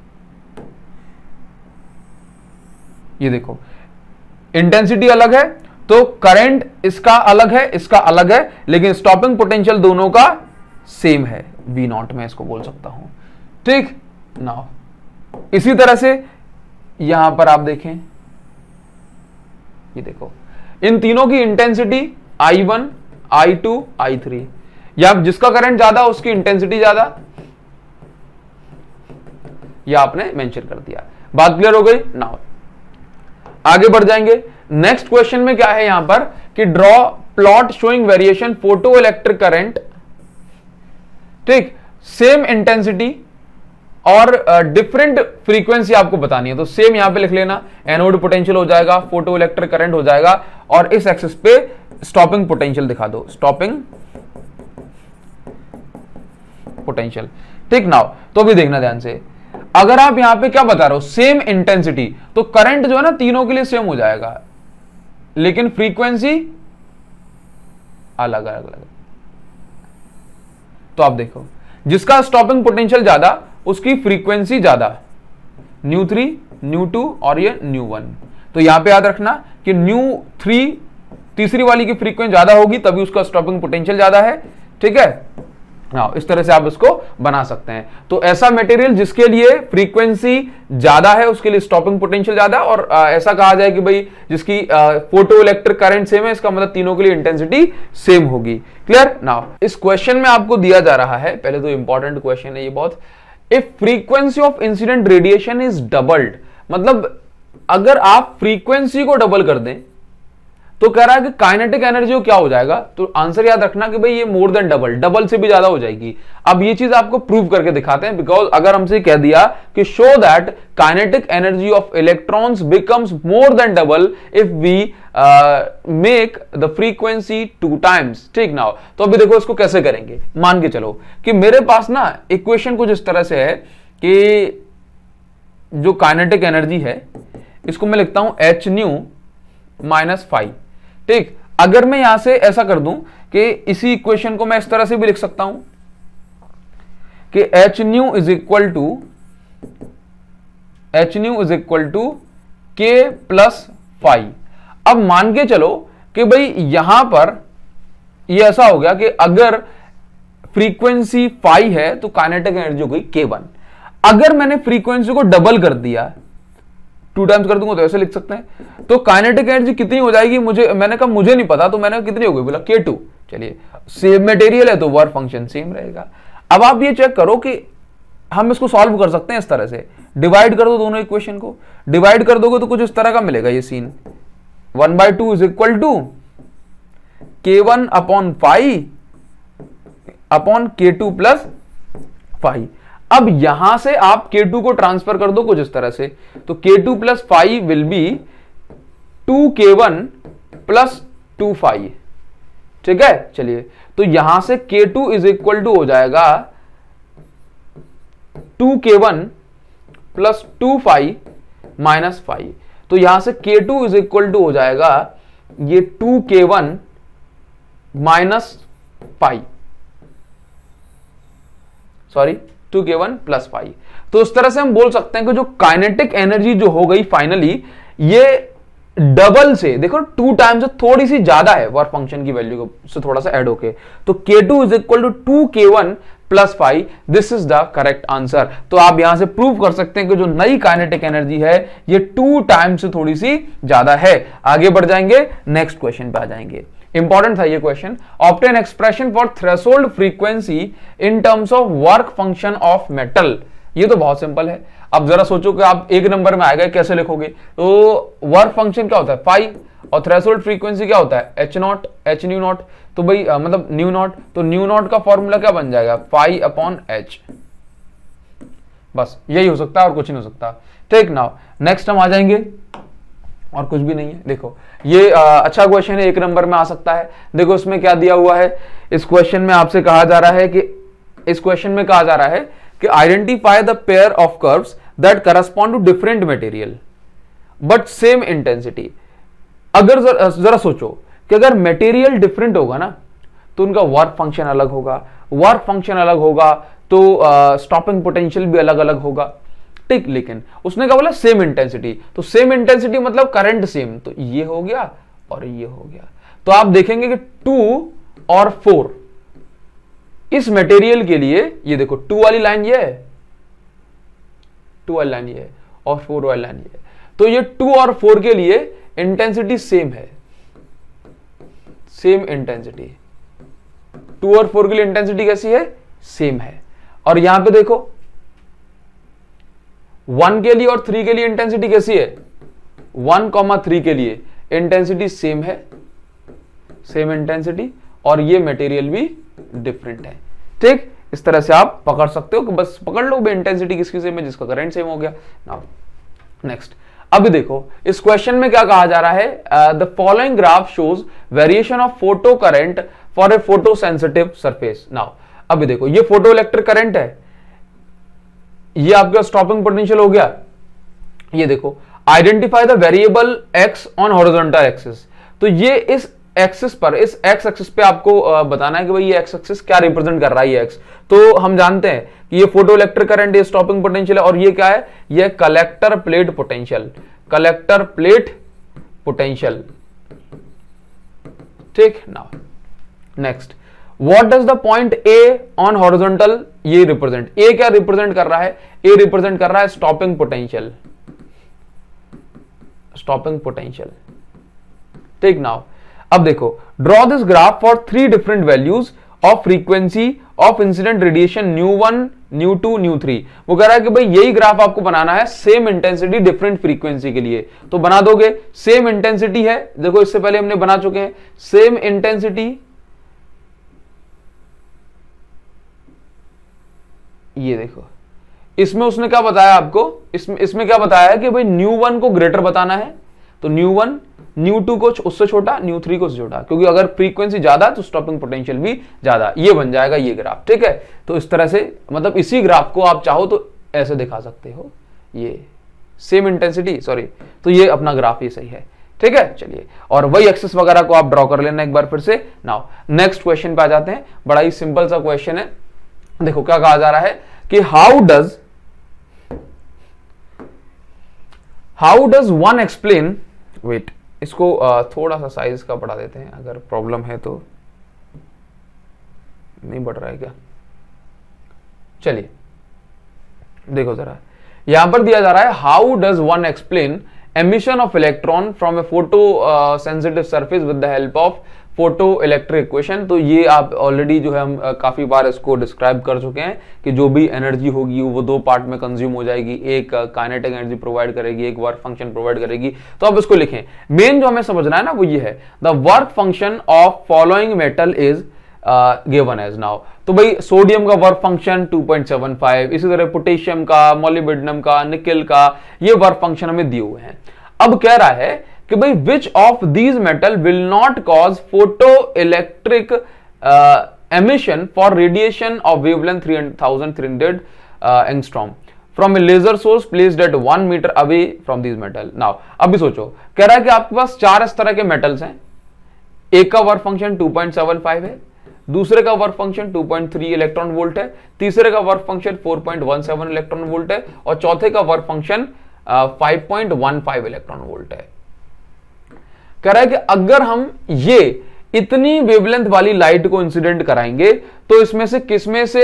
ये देखो इंटेंसिटी अलग है तो करंट इसका अलग है, इसका अलग है, लेकिन स्टॉपिंग पोटेंशियल दोनों का सेम है, V नॉट मैं इसको बोल सकता हूं। ठीक ना, इसी तरह से यहां पर आप देखें, ये देखो इन तीनों की इंटेंसिटी I1, I2, I3, या जिसका करंट ज्यादा उसकी इंटेंसिटी ज्यादा, यह आपने मेंशन कर दिया। बात क्लियर हो गई ना, आगे बढ़ जाएंगे। नेक्स्ट क्वेश्चन में क्या है यहां पर कि draw plot showing variation photo electric current, ठीक, सेम इंटेंसिटी और डिफरेंट फ्रीक्वेंसी आपको बतानी है, तो सेम यहां पे लिख लेना, एनोड पोटेंशियल हो जाएगा, फोटो इलेक्ट्रिक करंट हो जाएगा, और इस एक्सिस पे स्टॉपिंग पोटेंशियल दिखा दो, स्टॉपिंग पोटेंशियल। ठीक ना, तो भी देखना ध्यान से, अगर आप यहां पे क्या बता रहे हो, सेम इंटेंसिटी, तो करंट जो है ना तीनों के लिए सेम हो जाएगा, लेकिन फ्रीक्वेंसी अलग अलग अलग। तो आप देखो जिसका स्टॉपिंग पोटेंशियल ज्यादा उसकी फ्रीक्वेंसी ज्यादा, न्यू3, न्यू2 और ये न्यू1। तो यहां पे याद रखना कि न्यू3 तीसरी वाली की फ्रीक्वेंसी ज्यादा होगी तभी उसका स्टॉपिंग पोटेंशियल ज्यादा है। ठीक है, हाँ, इस तरह से आप इसको बना सकते हैं। तो ऐसा मटेरियल जिसके लिए फ्रीक्वेंसी ज्यादा है उसके लिए स्टॉपिंग पोटेंशियल ज्यादा, और ऐसा कहा जाए कि भाई जिसकी फोटो इलेक्ट्रिक करंट सेम है, इसका मतलब तीनों के लिए इंटेंसिटी सेम होगी। क्लियर नाउ, इस क्वेश्चन में आपको दिया जा रहा है, पहले तो इंपॉर्टेंट क्वेश्चन है ये बहुत, if frequency of incident radiation is doubled, मतलब अगर आप फ्रीक्वेंसी को डबल कर दें तो कह रहा है कि काइनेटिक एनर्जी क्या हो जाएगा, तो आंसर याद रखना कि भाई ये मोर देन डबल, डबल से भी ज्यादा हो जाएगी। अब ये चीज आपको प्रूव करके दिखाते हैं, बिकॉज अगर हमसे कह दिया कि show that kinetic energy of electrons becomes more than double if we make the frequency 2 times. ठीक ना, तो अभी देखो इसको कैसे करेंगे। मान के चलो कि मेरे पास ना इक्वेशन कुछ इस तरह से है कि जो काइनेटिक एनर्जी है इसको मैं लिखता हूं h न्यू माइनस फाइव। ठीक, अगर मैं यहां से ऐसा कर दूं कि इसी इक्वेशन को मैं इस तरह से भी लिख सकता हूं कि H nu is equal to K plus phi. अब मान के चलो कि भाई यहां पर ये ऐसा हो गया कि अगर फ्रीक्वेंसी फाई है तो काइनेटिक एनर्जी हो गई K1। अगर मैंने फ्रीक्वेंसी को डबल कर दिया, 2 टाइम्स कर दूंगा तो ऐसे लिख सकते हैं, तो काइनेटिक एनर्जी कितनी हो जाएगी, मैंने कहा मुझे नहीं पता, तो मैंने कितनी हो गई, बोला K2। चलिए सेम मटेरियल है तो वर्क फंक्शन सेम रहेगा। अब आप ये चेक करो कि हम इसको सॉल्व कर सकते हैं इस तरह से, डिवाइड कर दो दोनों इक्वेशन को, डिवाइड कर दोगे तो कुछ इस तरह का मिलेगा ये scene, 1/2 is equal to K1 upon phi upon K2 plus phi. अब यहां से आप K2 को ट्रांसफर कर दो कुछ इस तरह से, तो K2 plus phi will be 2K1 plus 2 phi. ठीक है, चलिए तो यहां से K2 इज इक्वल टू हो जाएगा 2K1 plus 2 phi minus phi. तो यहां से K2 इज इक्वल टू हो जाएगा ये 2K1 minus pi, sorry 2K1 plus pi. तो इस तरह से हम बोल सकते हैं कि जो काइनेटिक एनर्जी जो हो गई फाइनली, ये डबल से, देखो 2 टाइम्स से थोड़ी सी ज्यादा है वर्क फंक्शन की वैल्यू से थोड़ा सा ऐड होके, तो K2 is equal to 2K1 plus phi. This is the correct answer. तो आप यहां से प्रूव कर सकते हैं कि जो नई काइनेटिक एनर्जी है ये 2 टाइम्स से थोड़ी सी ज्यादा है। आगे बढ़ जाएंगे, नेक्स्ट क्वेश्चन पे आ जाएंगे। इंपॉर्टेंट था ये question. Obtain expression for threshold frequency in terms of work function of metal. ये तो बहुत सिंपल है। अब जरा सोचो कि आप एक नंबर में आएगा, कैसे लिखोगे? तो वर्क फंक्शन क्या होता है? फाई, और थ्रेशोल्ड फ्रीक्वेंसी क्या होता है? H naught, H nu naught. तो भाई मतलब न्यू नॉट, तो न्यू नॉट का फॉर्मूला क्या बन जाएगा? Phi upon H. बस यही हो सकता है और कुछ नहीं हो सकता। ठीक, नाउ नेक्स्ट हम आ जाएंगे, और कुछ भी नहीं है। देखो ये अच्छा क्वेश्चन है, एक नंबर में आ सकता है। देखो इसमें क्या दिया हुआ है, इस क्वेश्चन में आपसे कहा जा रहा है कि identify the pair of curves that correspond to different material but same intensity. अगर जरा सोचो कि अगर मटेरियल डिफरेंट होगा ना तो उनका वर्क फंक्शन अलग होगा, वर्क फंक्शन अलग होगा तो स्टॉपिंग पोटेंशियल भी अलग अलग होगा। ठीक, लेकिन उसने कहा बोला सेम इंटेंसिटी, तो सेम इंटेंसिटी मतलब करंट सेम, तो ये हो गया और ये हो गया। तो आप देखेंगे कि 2 और 4 इस मटेरियल के लिए, ये देखो 2 वाली लाइन ये है, 2 वाली लाइन ये है, और 4 वाली लाइन ये है। तो ये 2 और 4 के लिए इंटेंसिटी सेम है, सेम इंटेंसिटी। 2 और 4 के लिए इंटेंसिटी कैसी है? सेम है। और यहां पे देखो 1 के लिए और 3 के लिए इंटेंसिटी कैसी है? 1,3 के लिए इंटेंसिटी सेम है, सेम इंटेंसिटी, और ये मटेरियल भी डिफरेंट है। ठीक, इस तरह से आप पकड़ सकते हो कि बस पकड़ लो भाई इंटेंसिटी किसकी सेम है, जिसका करंट सेम हो गया। नाउ नेक्स्ट, अभी देखो इस क्वेश्चन में क्या कहा जा रहा है, the following graph shows variation of photo current for a photo sensitive surface. Now अभी देखो ये फोटो इलेक्ट्रिक करंट है, ये आपका स्टॉपिंग पोटेंशियल हो गया। ये देखो identify the variable x on horizontal axis. तो ये इस एक्सिस पर, इस x एक्सिस पे आपको बताना है कि भाई ये x एक्सिस क्या रिप्रेजेंट कर रहा है ये x। तो हम जानते हैं कि ये फोटो इलेक्ट्रिक करंट, ये स्टॉपिंग पोटेंशियल है, और ये क्या है? ये collector plate potential, collector plate potential. ठीक, now next, what does the point A on horizontal ये रिप्रेजेंट? A क्या रिप्रेजेंट कर रहा है? A रिप्रेजेंट कर रहा है स्टॉपिंग पोटेंशियल, स्टॉपिंग पोटेंशियल। ठीक, नाउ अब देखो draw this graph for 3 different values of frequency of incident radiation ν1, ν2, ν3। वो कह रहा है कि भाई यही ग्राफ आपको बनाना है सेम इंटेंसिटी डिफरेंट फ्रीक्वेंसी के लिए। तो बना दोगे, सेम इंटेंसिटी है, देखो इससे पहले हमने बना चुके हैं, सेम इंटेंसिटी, ये देखो इसमें उसने क्या बताया आपको, इसमें क्या बताया है कि भाई ν1 को ग्रेटर बताना है, तो ν1, ν2 को उससे छोटा, ν3 को उससे छोटा, क्योंकि अगर फ्रीक्वेंसी ज्यादा तो स्टॉपिंग पोटेंशियल भी ज्यादा। ये बन जाएगा ये ग्राफ। ठीक है, तो इस तरह से मतलब इसी ग्राफ को आप चाहो तो ऐसे दिखा सकते हो, ये सेम इंटेंसिटी, सॉरी, तो ये अपना ग्राफ ये सही है। ठीक है, चलिए, और वही एक्सेस वगैरह को आप ड्रॉ कर लेना एक बार फिर से। नाउ नेक्स्ट क्वेश्चन पे आ जाते हैं, बड़ा ही सिंपल सा क्वेश्चन है। देखो क्या कहा जा रहा है कि how does one explain, wait, इसको थोड़ा सा साइज का बढ़ा देते हैं, अगर प्रॉब्लम है तो। नहीं बढ़ रहा है क्या? चलिए देखो जरा, यहां पर दिया जा रहा है how does one explain emission of electron from A photo sensitive surface with the help of photo electric equation. तो ये आप ऑलरेडी जो है हम काफी बार इसको डिस्क्राइब कर चुके हैं कि जो भी एनर्जी होगी वो दो पार्ट में कंज्यूम हो जाएगी, एक काइनेटिक एनर्जी प्रोवाइड करेगी, एक वर्क फंक्शन प्रोवाइड करेगी। तो अब इसको लिखें, मेन जो हमें समझना है ना वो ये है, the work function of following metal is given as now. तो भाई सोडियम का वर्क फंक्शन 2.75, इसी तरह पोटेशियम का, मोलिब्डेनम का, निकेल का, ये वर्क फंक्शन हमें दिए हुए हैं। अब कह रहा है कि भाई which of these metal will not cause photo electric emission for radiation of wavelength 3300 angstrom from a laser source placed at 1 metre away from these metal. Now अभी सोचो, कह रहा है कि आपके पास 4 इस तरह के मेटल्स हैं, एक का वर्क फंक्शन 2.75 है, दूसरे का वर्क फंक्शन 2.3 इलेक्ट्रॉन वोल्ट है, तीसरे का वर्क फंक्शन 4.17 इलेक्ट्रॉन वोल्ट है, और चौथे का वर्क फंक्शन 5.15 इलेक्ट्रॉन वोल्ट है। कह रहा है कि अगर हम ये इतनी वेवलेंथ वाली लाइट को इंसिडेंट कराएंगे तो इसमें से किसमें से,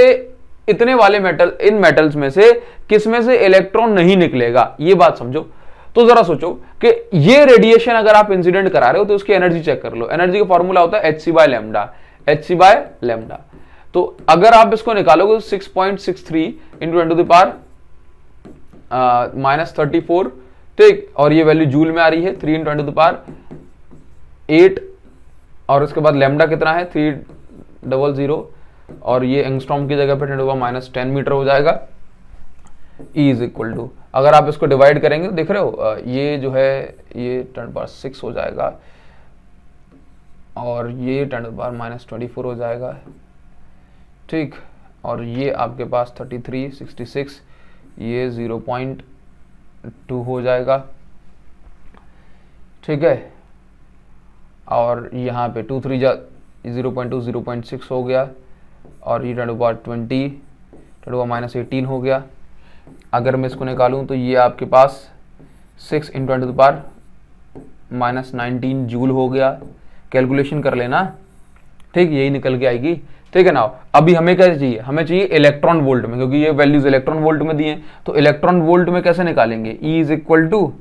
इतने वाले मेटल, इन मेटल्स में से किसमें से इलेक्ट्रॉन नहीं निकलेगा, ये बात समझो। तो जरा सोचो कि ये रेडिएशन अगर आप इंसिडेंट करा रहे हो तो उसकी एनर्जी चेक कर लो। एनर्जी का फॉर्मूला होता है hc/λ। तो अगर आप इसको निकालोगे 6.63 इंटू 10 टू द पावर -34, ठीक, और ये वैल्यू जूल में आ रही है, 3 इंटू 10 टू द पावर 8, और उसके बाद लैम्डा कितना है 300, और ये एंगस्ट्रॉम की जगह पे 10 टू द पावर -10 मीटर हो जाएगा। E इज इक्वल टू, अगर आप इसको डिवाइड करेंगे तो देख रहे हो ये जो है ये 10 टू द पावर 6 हो जाएगा, और ये 10 टू द पावर -24 हो जाएगा, ठीक, और ये आपके पास 33, 66, ये 0.2 हो जाएगा, ठीक है, और यहाँ पे 2 3 0.2 0.6 हो गया, और ये 10 to the power 20 10 to the power -18 हो गया। अगर मैं इसको निकालूं तो ये आपके पास 6 into 10 to the power -19 joule हो गया। कैलकुलेशन कर लेना, ठीक, यही निकल के आएगी, ठीक है ना। अभी हमें क्या चाहिए, हमें चाहिए इलेक्ट्रॉन वोल्ट में, क्योंकि ये वैल्यूज इलेक्ट्रॉन वोल्ट में दिए हैं। तो इलेक्ट्रॉन वोल्ट में कैसे निकालेंगे, E इज इक्वल टू,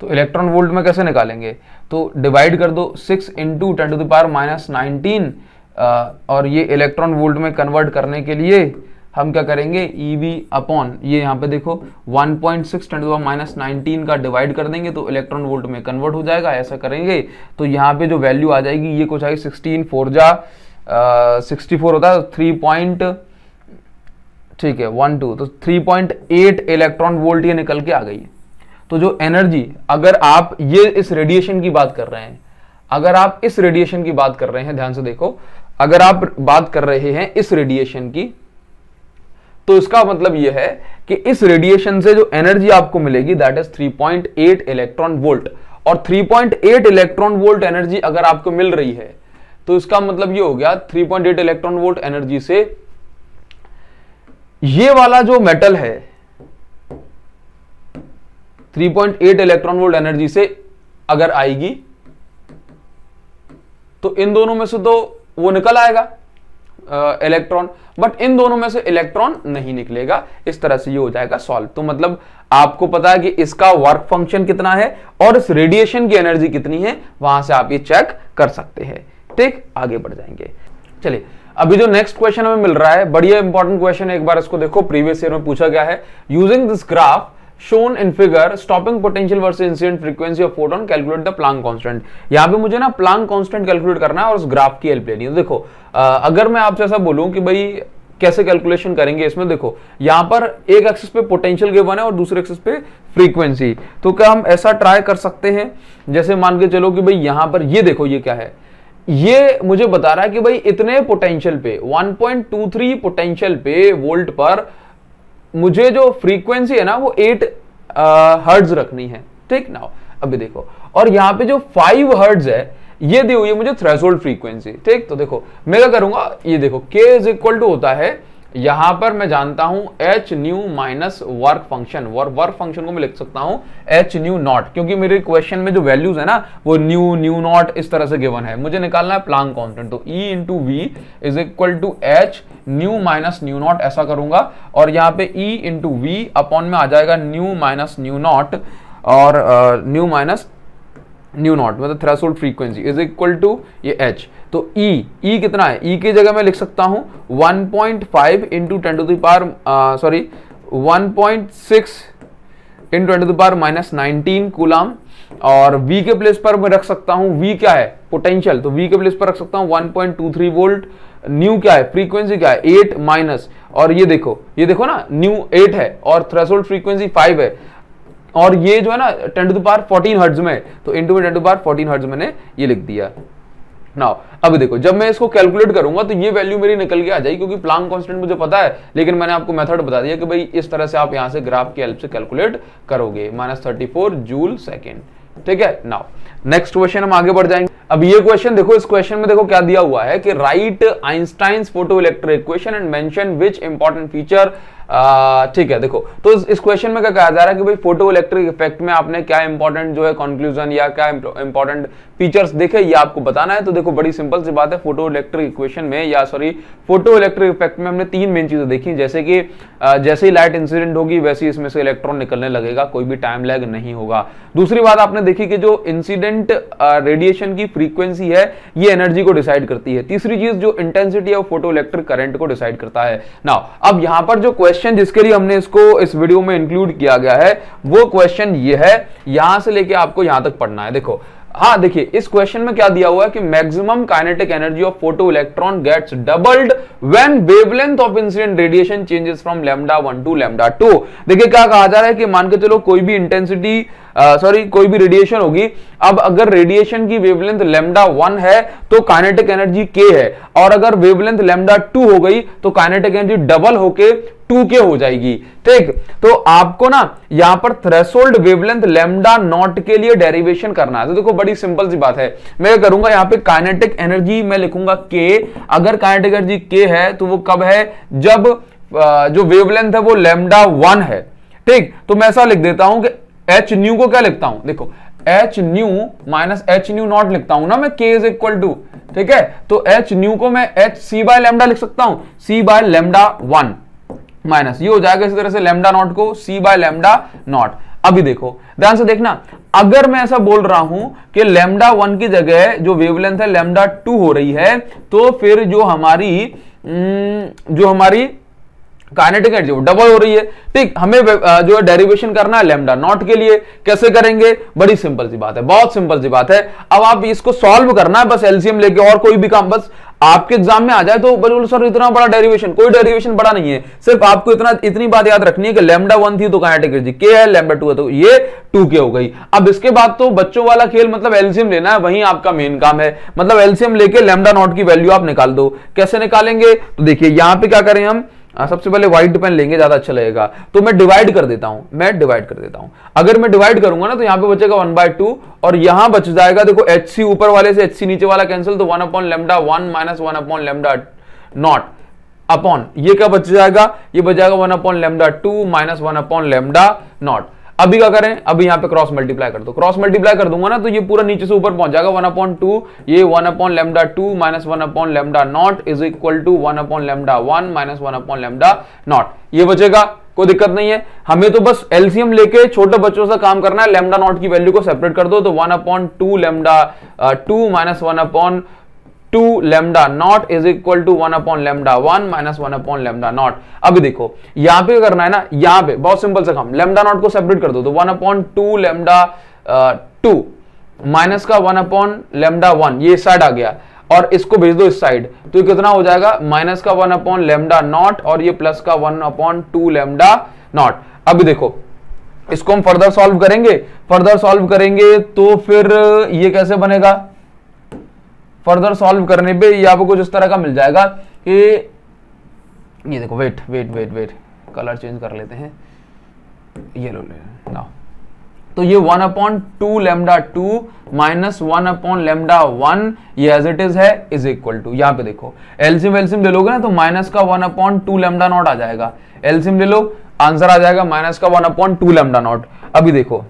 तो इलेक्ट्रॉन वोल्ट में कैसे निकालेंगे, तो डिवाइड कर दो 6 इंटू 10 टू द पावर -19, और ये इलेक्ट्रॉन वोल्ट में कन्वर्ट करने के लिए हम क्या करेंगे, EV अपॉन, ये यहाँ पे देखो 1.6 10 टू द पावर -19 का डिवाइड कर देंगे तो इलेक्ट्रॉन वोल्ट में कन्वर्ट हो जाएगा। ऐसा करेंगे तो यहाँ पे जो वैल्यू आ जाएगी ये कुछ आएगी 16 4 जा 64 होता है 3 ठीक है 12, तो 3.8 इलेक्ट्रॉन वोल्ट ये निकल के आ गई। तो जो एनर्जी, अगर आप ये इस रेडिएशन की बात कर रहे हैं, अगर आप इस रेडिएशन की बात कर रहे हैं, ध्यान से देखो, अगर आप बात कर रहे हैं इस रेडिएशन की, तो इसका मतलब यह है कि इस रेडिएशन से जो एनर्जी आपको मिलेगी दैट इज 3.8 इलेक्ट्रॉन वोल्ट। और 3.8 इलेक्ट्रॉन वोल्ट एनर्जी अगर आपको मिल रही है तो इसका मतलब ये हो गया 3.8 इलेक्ट्रॉन वोल्ट एनर्जी से ये वाला जो मेटल है 3.8 इलेक्ट्रॉन वोल्ट एनर्जी से अगर आएगी तो इन दोनों में से तो वो निकल आएगा इलेक्ट्रॉन, बट इन दोनों में से इलेक्ट्रॉन नहीं निकलेगा। इस तरह से ये हो जाएगा सॉल्व। तो मतलब आपको पता है कि इसका वर्क फंक्शन कितना है और इस रेडिएशन की एनर्जी कितनी है, वहां से आप ये चेक कर सकते हैं। ठीक, आगे बढ़ जाएंगे। चलिए, अभी जो नेक्स्ट क्वेश्चन हमें मिल रहा है बढ़िया इंपॉर्टेंट क्वेश्चन है, एक बार इसको देखो। प्रीवियस ईयर में पूछा गया है, using this graph shown in figure stopping potential versus incident frequency of photon calculate the Planck constant। यहां पे मुझे ना Planck constant कैलकुलेट करना है और उस ग्राफ की हेल्प लेनी है। देखो अगर मैं आपसे ऐसा बोलूं कि भाई कैसे कैलकुलेशन करेंगे इसमें, देखो यहां पर एक एक्सिस पे पोटेंशियल गिवन है और दूसरे एक्सिस पे फ्रीक्वेंसी। तो क्या हम ऐसा ट्राई कर सकते हैं, जैसे मान के चलो कि भाई यहां पर ये देखो ये क्या है, ये मुझे बता रहा है कि भाई इतने पोटेंशियल पे 1.23 पोटेंशियल पे वोल्ट पर मुझे जो फ्रीक्वेंसी है ना वो 8 हर्ट्ज रखनी है, ठीक ना। अभी देखो, और यहाँ पे जो 5 हर्ट्ज है ये दी हुई है मुझे थ्रेशोल्ड फ्रीक्वेंसी, ठीक। तो देखो मैं क्या करूंगा, ये देखो k इज इक्वल टू होता है, यहां पर मैं जानता हूं H nu minus work function, work function को मैं लिख सकता हूं एच न्यू नॉट, क्योंकि मेरे क्वेश्चन में जो वैल्यूज है ना वो न्यू नॉट इस तरह से गिवन है, मुझे निकालना है प्लांक कांस्टेंट। तो E into V is equal to H nu minus nu naught, ऐसा करूंगा। और यहाँ पे E इंटू वी अपॉन में आ जाएगा न्यू माइनस न्यू नॉट, और न्यू माइनस न्यू नॉट मतलब threshold frequency is equal to ये h। तो E कितना है, E की जगह मैं लिख सकता हूं 1.5 into 10 to the power 1.6 into 10 to the power minus 19 coulomb. और V के प्लेस पर मैं रख सकता हूं, V क्या है पोटेंशियल, तो V के प्लेस पर रख सकता हूं 1.23 वोल्ट। न्यू क्या है फ्रीक्वेंसी क्या है 8 माइनस, और ये देखो ना न्यू 8 है और थ्रेशोल्ड फ्रीक्वेंसी 5 है, और ये जो है ना 10 टू द पावर 14 हर्ट्ज में, तो इंटू में 10 टू द पावर 14 हर्ट्ज मैंने ये लिख दिया। नाउ अब देखो जब मैं इसको कैलकुलेट करूंगा तो ये वैल्यू मेरी निकल के आ जाएगी, क्योंकि प्लांक कांस्टेंट मुझे पता है, लेकिन मैंने आपको मेथड बता दिया कि भाई इस तरह से आप यहां से ग्राफ की हेल्प से कैलकुलेट करोगे, -34 जूल सेकेंड, ठीक है। नाउ नेक्स्ट क्वेश्चन हम आगे बढ़ जाएंगे। अब ये क्वेश्चन देखो, इस क्वेश्चन में देखो क्या दिया हुआ है कि right Einstein's photoelectric equation and mention which important feature, ठीक है। देखो तो इस क्वेश्चन में क्या कहा जा रहा है कि भाई फोटो इलेक्ट्रिक इफेक्ट में आपने क्या इंपॉर्टेंट जो है कंक्लूजन या क्या इंपॉर्टेंट फीचर्स देखे ये आपको बताना है। तो देखो बड़ी सिंपल सी बात है, फोटो इलेक्ट्रिक इक्वेशन में या सॉरी फोटो इलेक्ट्रिक इफेक्ट में हमने 3 मेन चीजें देखी, जैसे कि जैसे ही लाइट इंसिडेंट होगी वैसे ही इसमें से इलेक्ट्रॉन निकलने लगेगा, कोई भी टाइम लैग नहीं होगा। दूसरी बात आपने देखी कि जो इंसिडेंट रेडिएशन की फ्रीक्वेंसी है ये एनर्जी को डिसाइड करती है। तीसरी चीज जो इंटेंसिटी है वो फोटो इलेक्ट्रिक करंट को डिसाइड करता है। नाउ अब यहां पर जो क्वेश्चन जिसके लिए हमने इसको इस वीडियो में इंक्लूड किया गया है वो क्वेश्चन ये है, यहां से लेके आपको यहां तक पढ़ना है। देखो हाँ देखिए इस क्वेश्चन में क्या दिया हुआ है कि maximum kinetic energy of photo electron gets doubled when wavelength of incident radiation changes from λ1 to λ2। देखिए क्या कहा जा रहा है कि मान के चलो कोई भी इंटेंसिटी कोई भी रेडिएशन होगी, अब अगर रेडिएशन की वेवलेंथ λ1 है तो काइनेटिक एनर्जी k है, और अगर वेवलेंथ λ2 हो गई तो काइनेटिक एनर्जी डबल होके 2k हो जाएगी, ठीक। तो आपको ना यहां पर थ्रेशोल्ड वेवलेंथ λ0 के लिए डेरिवेशन करना है। तो देखो बड़ी सिंपल सी बात है, मैं करूंगा यहां पे काइनेटिक एनर्जी मैं लिखूंगा k, अगर काइनेटिक एनर्जी k है तो वो कब है, जब जो वेवलेंथ है वो λ1 है, ठीक। तो मैं ऐसा लिख देता हूं कि एच न्यू को क्या लिखता हूं, देखो H nu minus H nu not लिखता हूं ना मैं, k इज इक्वल टू, ठीक है। तो एच न्यू को मैं एच सी बाय लैम्डा लिख सकता हूं, सी बाय λ1 माइनस ये हो जाएगा इसी तरह से λ0 को c बाय λ0। अभी देखो ध्यान से देखना, अगर मैं ऐसा बोल रहा हूं कि λ1 की जगह जो वेवलेंथ है λ2 हो रही है, तो फिर जो हमारी काइनेटिक एनर्जी डबल हो रही है, ठीक। हमें जो है डेरिवेशन करना है λ0 के लिए, कैसे करेंगे, बड़ी सिंपल सी बात है, बहुत सिंपल सी बात है। अब आप इसको सॉल्व करना है बस एलसीएम लेके, और कोई भी काम बस आपके एग्जाम में आ जाए तो बोलो सर इतना बड़ा डेरिवेशन, कोई डेरिवेशन बड़ा नहीं है, सिर्फ आपको इतनी बात याद रखनी है कि λ1 थी तो काइनेटिक एनर्जी k है, λ2 है तो ये 2k हो गई। अब इसके बाद तो बच्चों वाला खेल मतलब एलसीएम लेना है, वही आपका मेन काम है, मतलब एलसीएम लेके λ0 की वैल्यू आप निकाल दो। कैसे निकालेंगे, तो देखिए यहां पे क्या करें हम, सबसे पहले व्हाइट पेन लेंगे, ज्यादा अच्छा लगेगा। तो मैं डिवाइड कर देता हूं, अगर मैं डिवाइड करूंगा ना तो यहां पे बचेगा 1/2, और यहां बच जाएगा देखो HC ऊपर वाले से HC नीचे वाला कैंसिल, तो 1/λ1 माइनस 1/λ0 अपॉन ये क्या बच जाएगा, ये बच जाएगा 1/λ2 माइनस 1/λ0। अभी क्या करें, अभी यहां पे क्रॉस मल्टीप्लाई कर दो, क्रॉस मल्टीप्लाई कर दूंगा ना तो ये पूरा नीचे से ऊपर पहुंच जाएगा 1/2, ये 1/λ2 minus 1/λ0 is equal to 1/λ1 minus 1/λ0। ये बचेगा, कोई दिक्कत नहीं है, हमें तो बस एलसीएम लेके छोटे बच्चों से काम करना है। λ0 की वैल्यू को सेपरेट कर दो, तो 1/2 minus 1/2 λ0 is equal to 1/λ1 minus 1/λ0। अभी देखो यहां पे करना है ना, यहां पे बहुत सिंपल सा काम, λ0 को सेपरेट कर दो, तो 1/2 λ2 माइनस का 1/λ1 ये साइड आ गया, और इसको भेज दो इस साइड, तो कितना हो जाएगा माइनस का 1/λ0 और ये प्लस का 1/2 λ0। अभी देखो इसको हम फर्दर सॉल्व करेंगे तो फिर ये कैसे बनेगा, फर्दर सॉल्व करने पे ये आपको कुछ इस तरह का मिल जाएगा कि ये देखो वेट कलर चेंज कर लेते हैं, ये लो ले नाउ। तो ये 1/2 लैम्डा 2 माइनस 1 लैम्डा 1 ये एज इट इज है इज इक्वल टू, यहां पे देखो एलसीएम ले लोगे ना तो माइनस का 1/2 लैम्डा नॉट आ जाएगा, एलसीएम ले लो आंसर आ जाएगा माइनस का 1/2 लैम्डा नॉट। अभी देखो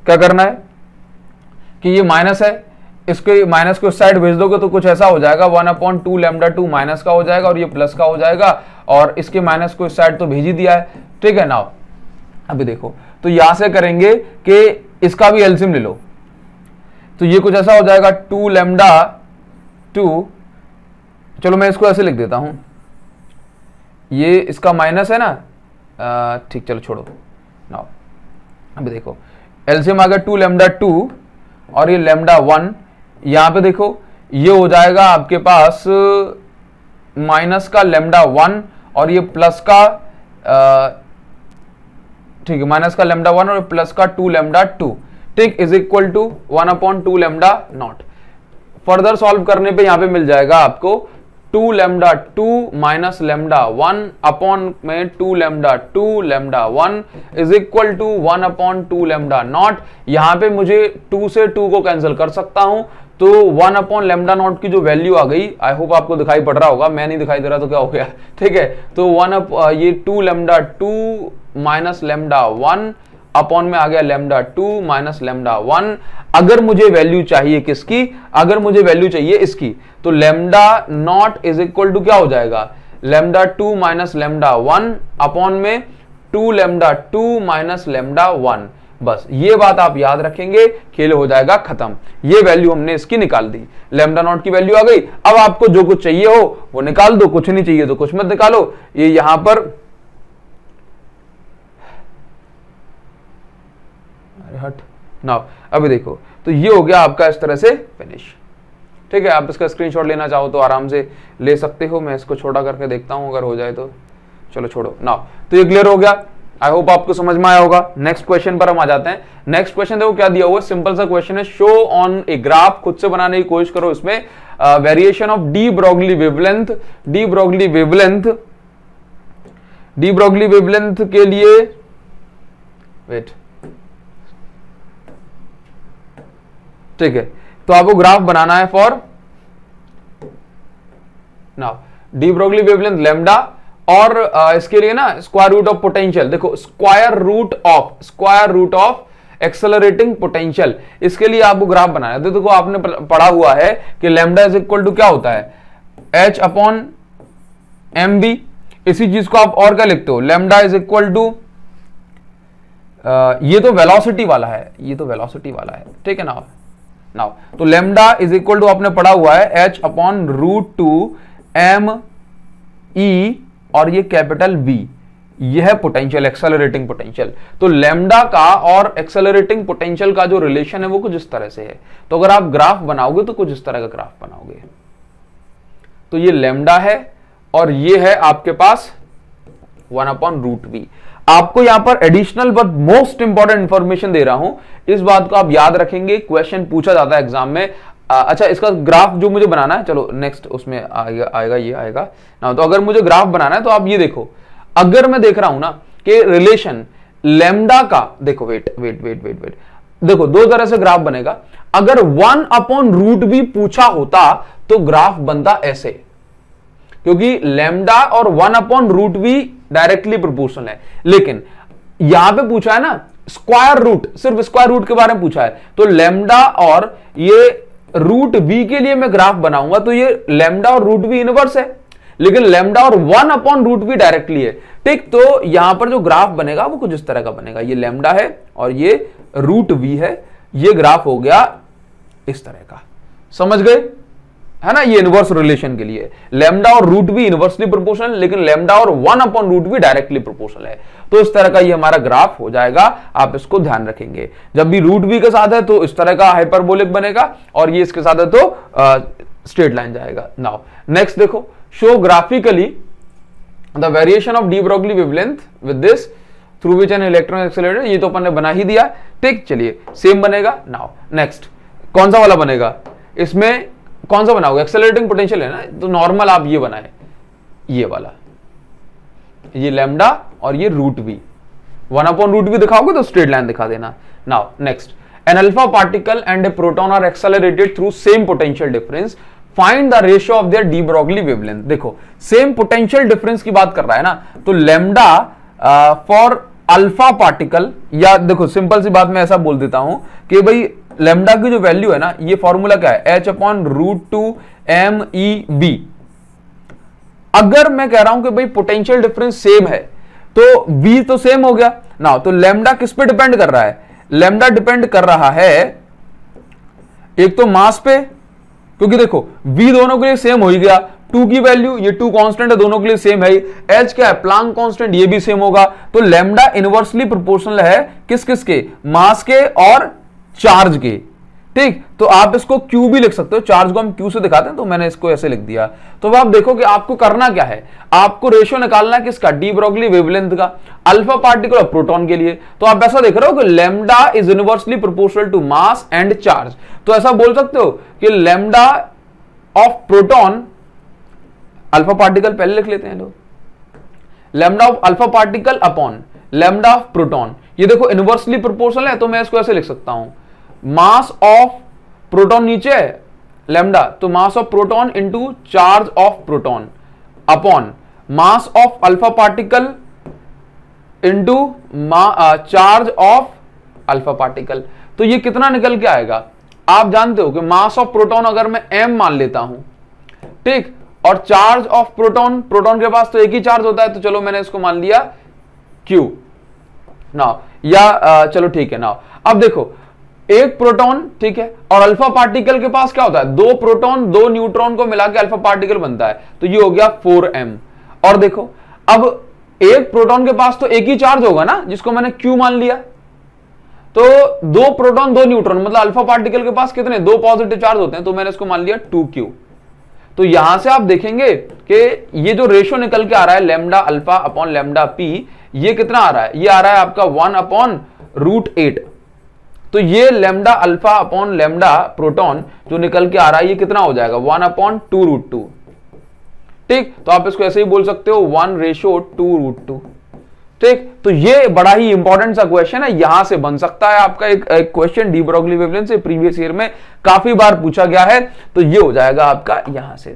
क्या करना है कि ये माइनस है, इसके माइनस को इस साइड भेज दोगे तो कुछ ऐसा हो जाएगा 1/2 लैम्डा 2 माइनस का हो जाएगा और ये प्लस का हो जाएगा, और इसके माइनस को इस साइड तो भेज ही दिया है, ठीक है। नाउ अभी देखो तो यहां से करेंगे कि इसका भी एलसीएम ले लो, तो ये कुछ ऐसा हो जाएगा 2 लैम्डा 2, चलो मैं इसको ऐसे लिख देता हूं, ये इसका माइनस है ना, ठीक चलो छोड़ो। नाउ अभी देखो एलसीएम आ गया 2 लैम्डा 2 और ये लैम्डा 1, यहां पे देखो ये हो जाएगा आपके पास माइनस का लैम्डा 1 और ये प्लस का ठीक है माइनस का लैम्डा 1 और प्लस का 2 लैम्डा 2, ठीक, is equal to 1/2 lambda naught. Further solve करने पे यहां पे मिल जाएगा आपको 2 लैम्डा 2 माइनस लैम्डा 1 अपॉन में 2 lambda 2 lambda 1 is equal to 1/2 lambda naught. यहां पे मुझे 2 से 2 को कैंसिल कर सकता हूं, तो 1 लैम्डा नॉट की जो वैल्यू आ गई, आई होप आपको दिखाई पड़ रहा होगा, मैं नहीं दिखाई दे रहा तो क्या हो गया, ठीक है। तो ये 2 लैम्डा 2 माइनस लैम्डा 1 अपॉन में आ गया लैम्डा 2 माइनस लैम्डा 1। अगर मुझे वैल्यू चाहिए किसकी, अगर मुझे वैल्यू चाहिए इसकी, तो lambda naught is equal to क्या हो जाएगा, लैम्डा 2 माइनस लैम्डा 1 अपॉन में 2 लैम्डा 2 माइनस लैम्डा 1। बस ये बात आप याद रखेंगे, खेल हो जाएगा खत्म। ये वैल्यू हमने इसकी निकाल दी, लैम्डा नॉट की वैल्यू आ गई। अब आपको जो कुछ चाहिए हो वो निकाल दो, कुछ नहीं चाहिए तो कुछ मत निकालो। ये यहां पर हट नाउ अभी देखो तो ये हो गया आपका इस तरह से फिनिश, ठीक है। आप इसका स्क्रीनशॉट लेना चाहो तो आराम से ले सकते हो, मैं इसको छोटा करके देखता हूं अगर हो जाए तो, चलो छोड़ो नाउ। तो ये क्लियर हो गया, आई होप आपको समझ में आया होगा। नेक्स्ट क्वेश्चन पर हम आ जाते हैं। नेक्स्ट क्वेश्चन देखो क्या दिया हुआ है, सिंपल सा क्वेश्चन है, शो ऑन ए ग्राफ, खुद से बनाने की कोशिश करो। इसमें variation of D Broglie wavelength, D Broglie wavelength के लिए वेट, ठीक है। तो आपको ग्राफ बनाना है for now de Broglie wavelength lambda, और इसके लिए ना स्क्वायर रूट ऑफ पोटेंशियल, देखो square root of accelerating potential, इसके लिए आपको ग्राफ बनाना है। देखो आपने पढ़ा हुआ है कि लैम्डा इज इक्वल टू क्या होता है, h अपॉन एम बी। इसी चीज को आप और क्या लिखते हो, लैम्डा इज इक्वल टू, ये तो वेलोसिटी वाला है, ये तो वेलोसिटी वाला है, ठीक है ना। नाउ तो लैम्डा इज इक्वल टू आपने पढ़ा हुआ है h अपॉन √2 m e और ये कैपिटल V, यह है पोटेंशियल, एक्सेलरेटिंग पोटेंशियल। तो लैम्डा का और एक्सेलरेटिंग पोटेंशियल का जो रिलेशन है वो कुछ इस तरह से है। तो अगर आप ग्राफ बनाओगे तो कुछ इस तरह का ग्राफ बनाओगे। तो ये लैम्डा है और ये है आपके पास 1/√v। आपको यहां पर additional but most important information दे रहा हूं, इस बात को आप याद रखेंगे, क्वेश्चन पूछा जाता है एग्जाम में। अच्छा इसका ग्राफ जो मुझे बनाना है, चलो नेक्स्ट उसमें आएगा ये आएगा ना। तो अगर मुझे ग्राफ बनाना है तो आप ये देखो, अगर मैं देख रहा हूं ना कि रिलेशन लैम्डा का, देखो वेट, देखो दो तरह से ग्राफ बनेगा। अगर 1/√v पूछा होता तो ग्राफ बनता ऐसे, क्योंकि लैम्डा और 1/√v डायरेक्टली प्रोपोर्शनल है। लेकिन यहां पे पूछा है ना स्क्वायर रूट, सिर्फ स्क्वायर रूट के बारे में पूछा है, तो लैम्डा और ये √v के लिए मैं ग्राफ बनाऊंगा तो ये लैम्डा और √v इनवर्स है, लेकिन लैम्डा और 1/√v डायरेक्टली है, ठीक। तो यहां पर जो ग्राफ बनेगा वो कुछ इस तरह का बनेगा, ये लैम्डा है और ये √v है, ये ग्राफ हो गया इस तरह का, समझ गए है ना। ये इनवर्स रिलेशन के लिए लैम्डा और √v इनवर्सली प्रोपोर्शनल, लेकिन लैम्डा और 1/√v डायरेक्टली प्रोपोर्शनल है। तो इस तरह का ये हमारा ग्राफ हो जाएगा, आप इसको ध्यान रखेंगे। जब भी √v के साथ है तो इस तरह का हाइपरबोलिक बनेगा, और ये इसके साथ है तो स्ट्रेट लाइन जाएगा। नाउ नेक्स्ट देखो, show graphically the variation of D Broglie wavelength with this through which an electron accelerator, ये तो अपन ने बना ही दिया, ठीक। चलिए सेम बनेगा। नाउ नेक्स्ट कौन सा वाला बनेगा, इसमें कौन सा बनाओगे, एक्सेलरेटिंग पोटेंशियल है ना, तो नॉर्मल आप ये बनाए, ये वाला, ये लैम्डा और ये रूट वी, 1/√v दिखाओगे तो स्ट्रेट लाइन दिखा देना। Now next, an alpha particle and a proton are accelerated through same potential difference, find the ratio of their de Broglie wavelength. देखो सेम पोटेंशियल डिफरेंस की बात कर रहा है ना, तो लैम्डा फॉर अल्फा पार्टिकल, या देखो सिंपल सी बात मैं ऐसा बोल देता हूं कि भाई लैम्डा की जो वैल्यू है ना, ये फॉर्मूला क्या है, h/√2mEv। अगर मैं कह रहा हूं कि भाई पोटेंशियल डिफरेंस सेम है तो v तो सेम हो गया ना। तो लैम्डा किस पे डिपेंड कर रहा है, लैम्डा डिपेंड कर रहा है एक तो मास पे, क्योंकि देखो v दोनों के लिए सेम हो ही गया, 2 की वैल्यू, ये 2 कांस्टेंट है, दोनों के लिए सेम है। h क्या है, प्लांक कांस्टेंट, ये भी सेम होगा। तो लैम्डा इनवर्सली प्रोपोर्शनल है किस किस के, मास के और चार्ज के। ठीक, तो आप इसको q भी लिख सकते हो, चार्ज को हम q से दिखाते हैं, तो मैंने इसको ऐसे लिख दिया। तो अब आप देखो कि आपको करना क्या है, आपको रेशियो निकालना है किसका, डी ब्रॉगली वेवलेंथ का, अल्फा पार्टिकल और प्रोटॉन के लिए। तो आप ऐसा देख रहे हो कि lambda is inversely proportional to mass and charge. तो ऐसा बोल सकते हो कि lambda of proton, alpha particle पहले लिख लेते हैं लोग, lambda of alpha particle upon lambda of proton, ये देखो इनवर्सली प्रोपोर्शनल है, तो मैं इसको ऐसे लिख सकता हूं, मास ऑफ प्रोटॉन नीचे है लैम्डा, तो mass of proton into charge of proton upon mass of alpha particle into charge of alpha particle. तो ये कितना निकल के आएगा, आप जानते हो कि मास ऑफ प्रोटॉन अगर मैं m मान लेता हूं, ठीक, और चार्ज ऑफ प्रोटॉन, प्रोटॉन के पास तो एक ही चार्ज होता है, तो चलो मैंने इसको मान लिया q नाउ, या चलो ठीक है नाउ। अब देखो एक प्रोटॉन, ठीक है, और अल्फा पार्टिकल के पास क्या होता है, 2 प्रोटॉन 2 न्यूट्रॉन को मिला के अल्फा पार्टिकल बनता है, तो ये हो गया 4m। और देखो अब एक प्रोटॉन के पास तो एक ही चार्ज होगा ना, जिसको मैंने q मान लिया, तो 2 प्रोटॉन 2 न्यूट्रॉन, मतलब अल्फा पार्टिकल के पास कितने, 2 पॉजिटिव चार्ज होते हैं, तो मैंने इसको मान लिया 2q। तो यहां से आप देखेंगे कि ये जो रेशियो निकल के आ रहा है lambda alpha upon lambda P, ये कितना आ रहा है, ये आ रहा है आपका 1/√8। तो ये lambda alpha upon lambda proton जो निकल के आ रहा है, ये कितना हो जाएगा, 1/2√2। ठीक, तो आप इसको ऐसे ही बोल सकते हो 1/2√2। ठीक, तो ये बड़ा ही इंपॉर्टेंट सा क्वेश्चन है, यहां से बन सकता है आपका एक क्वेश्चन डी ब्रॉगली वेवलेंथ से, प्रीवियस ईयर में काफी बार पूछा गया है, तो ये हो जाएगा आपका यहां से।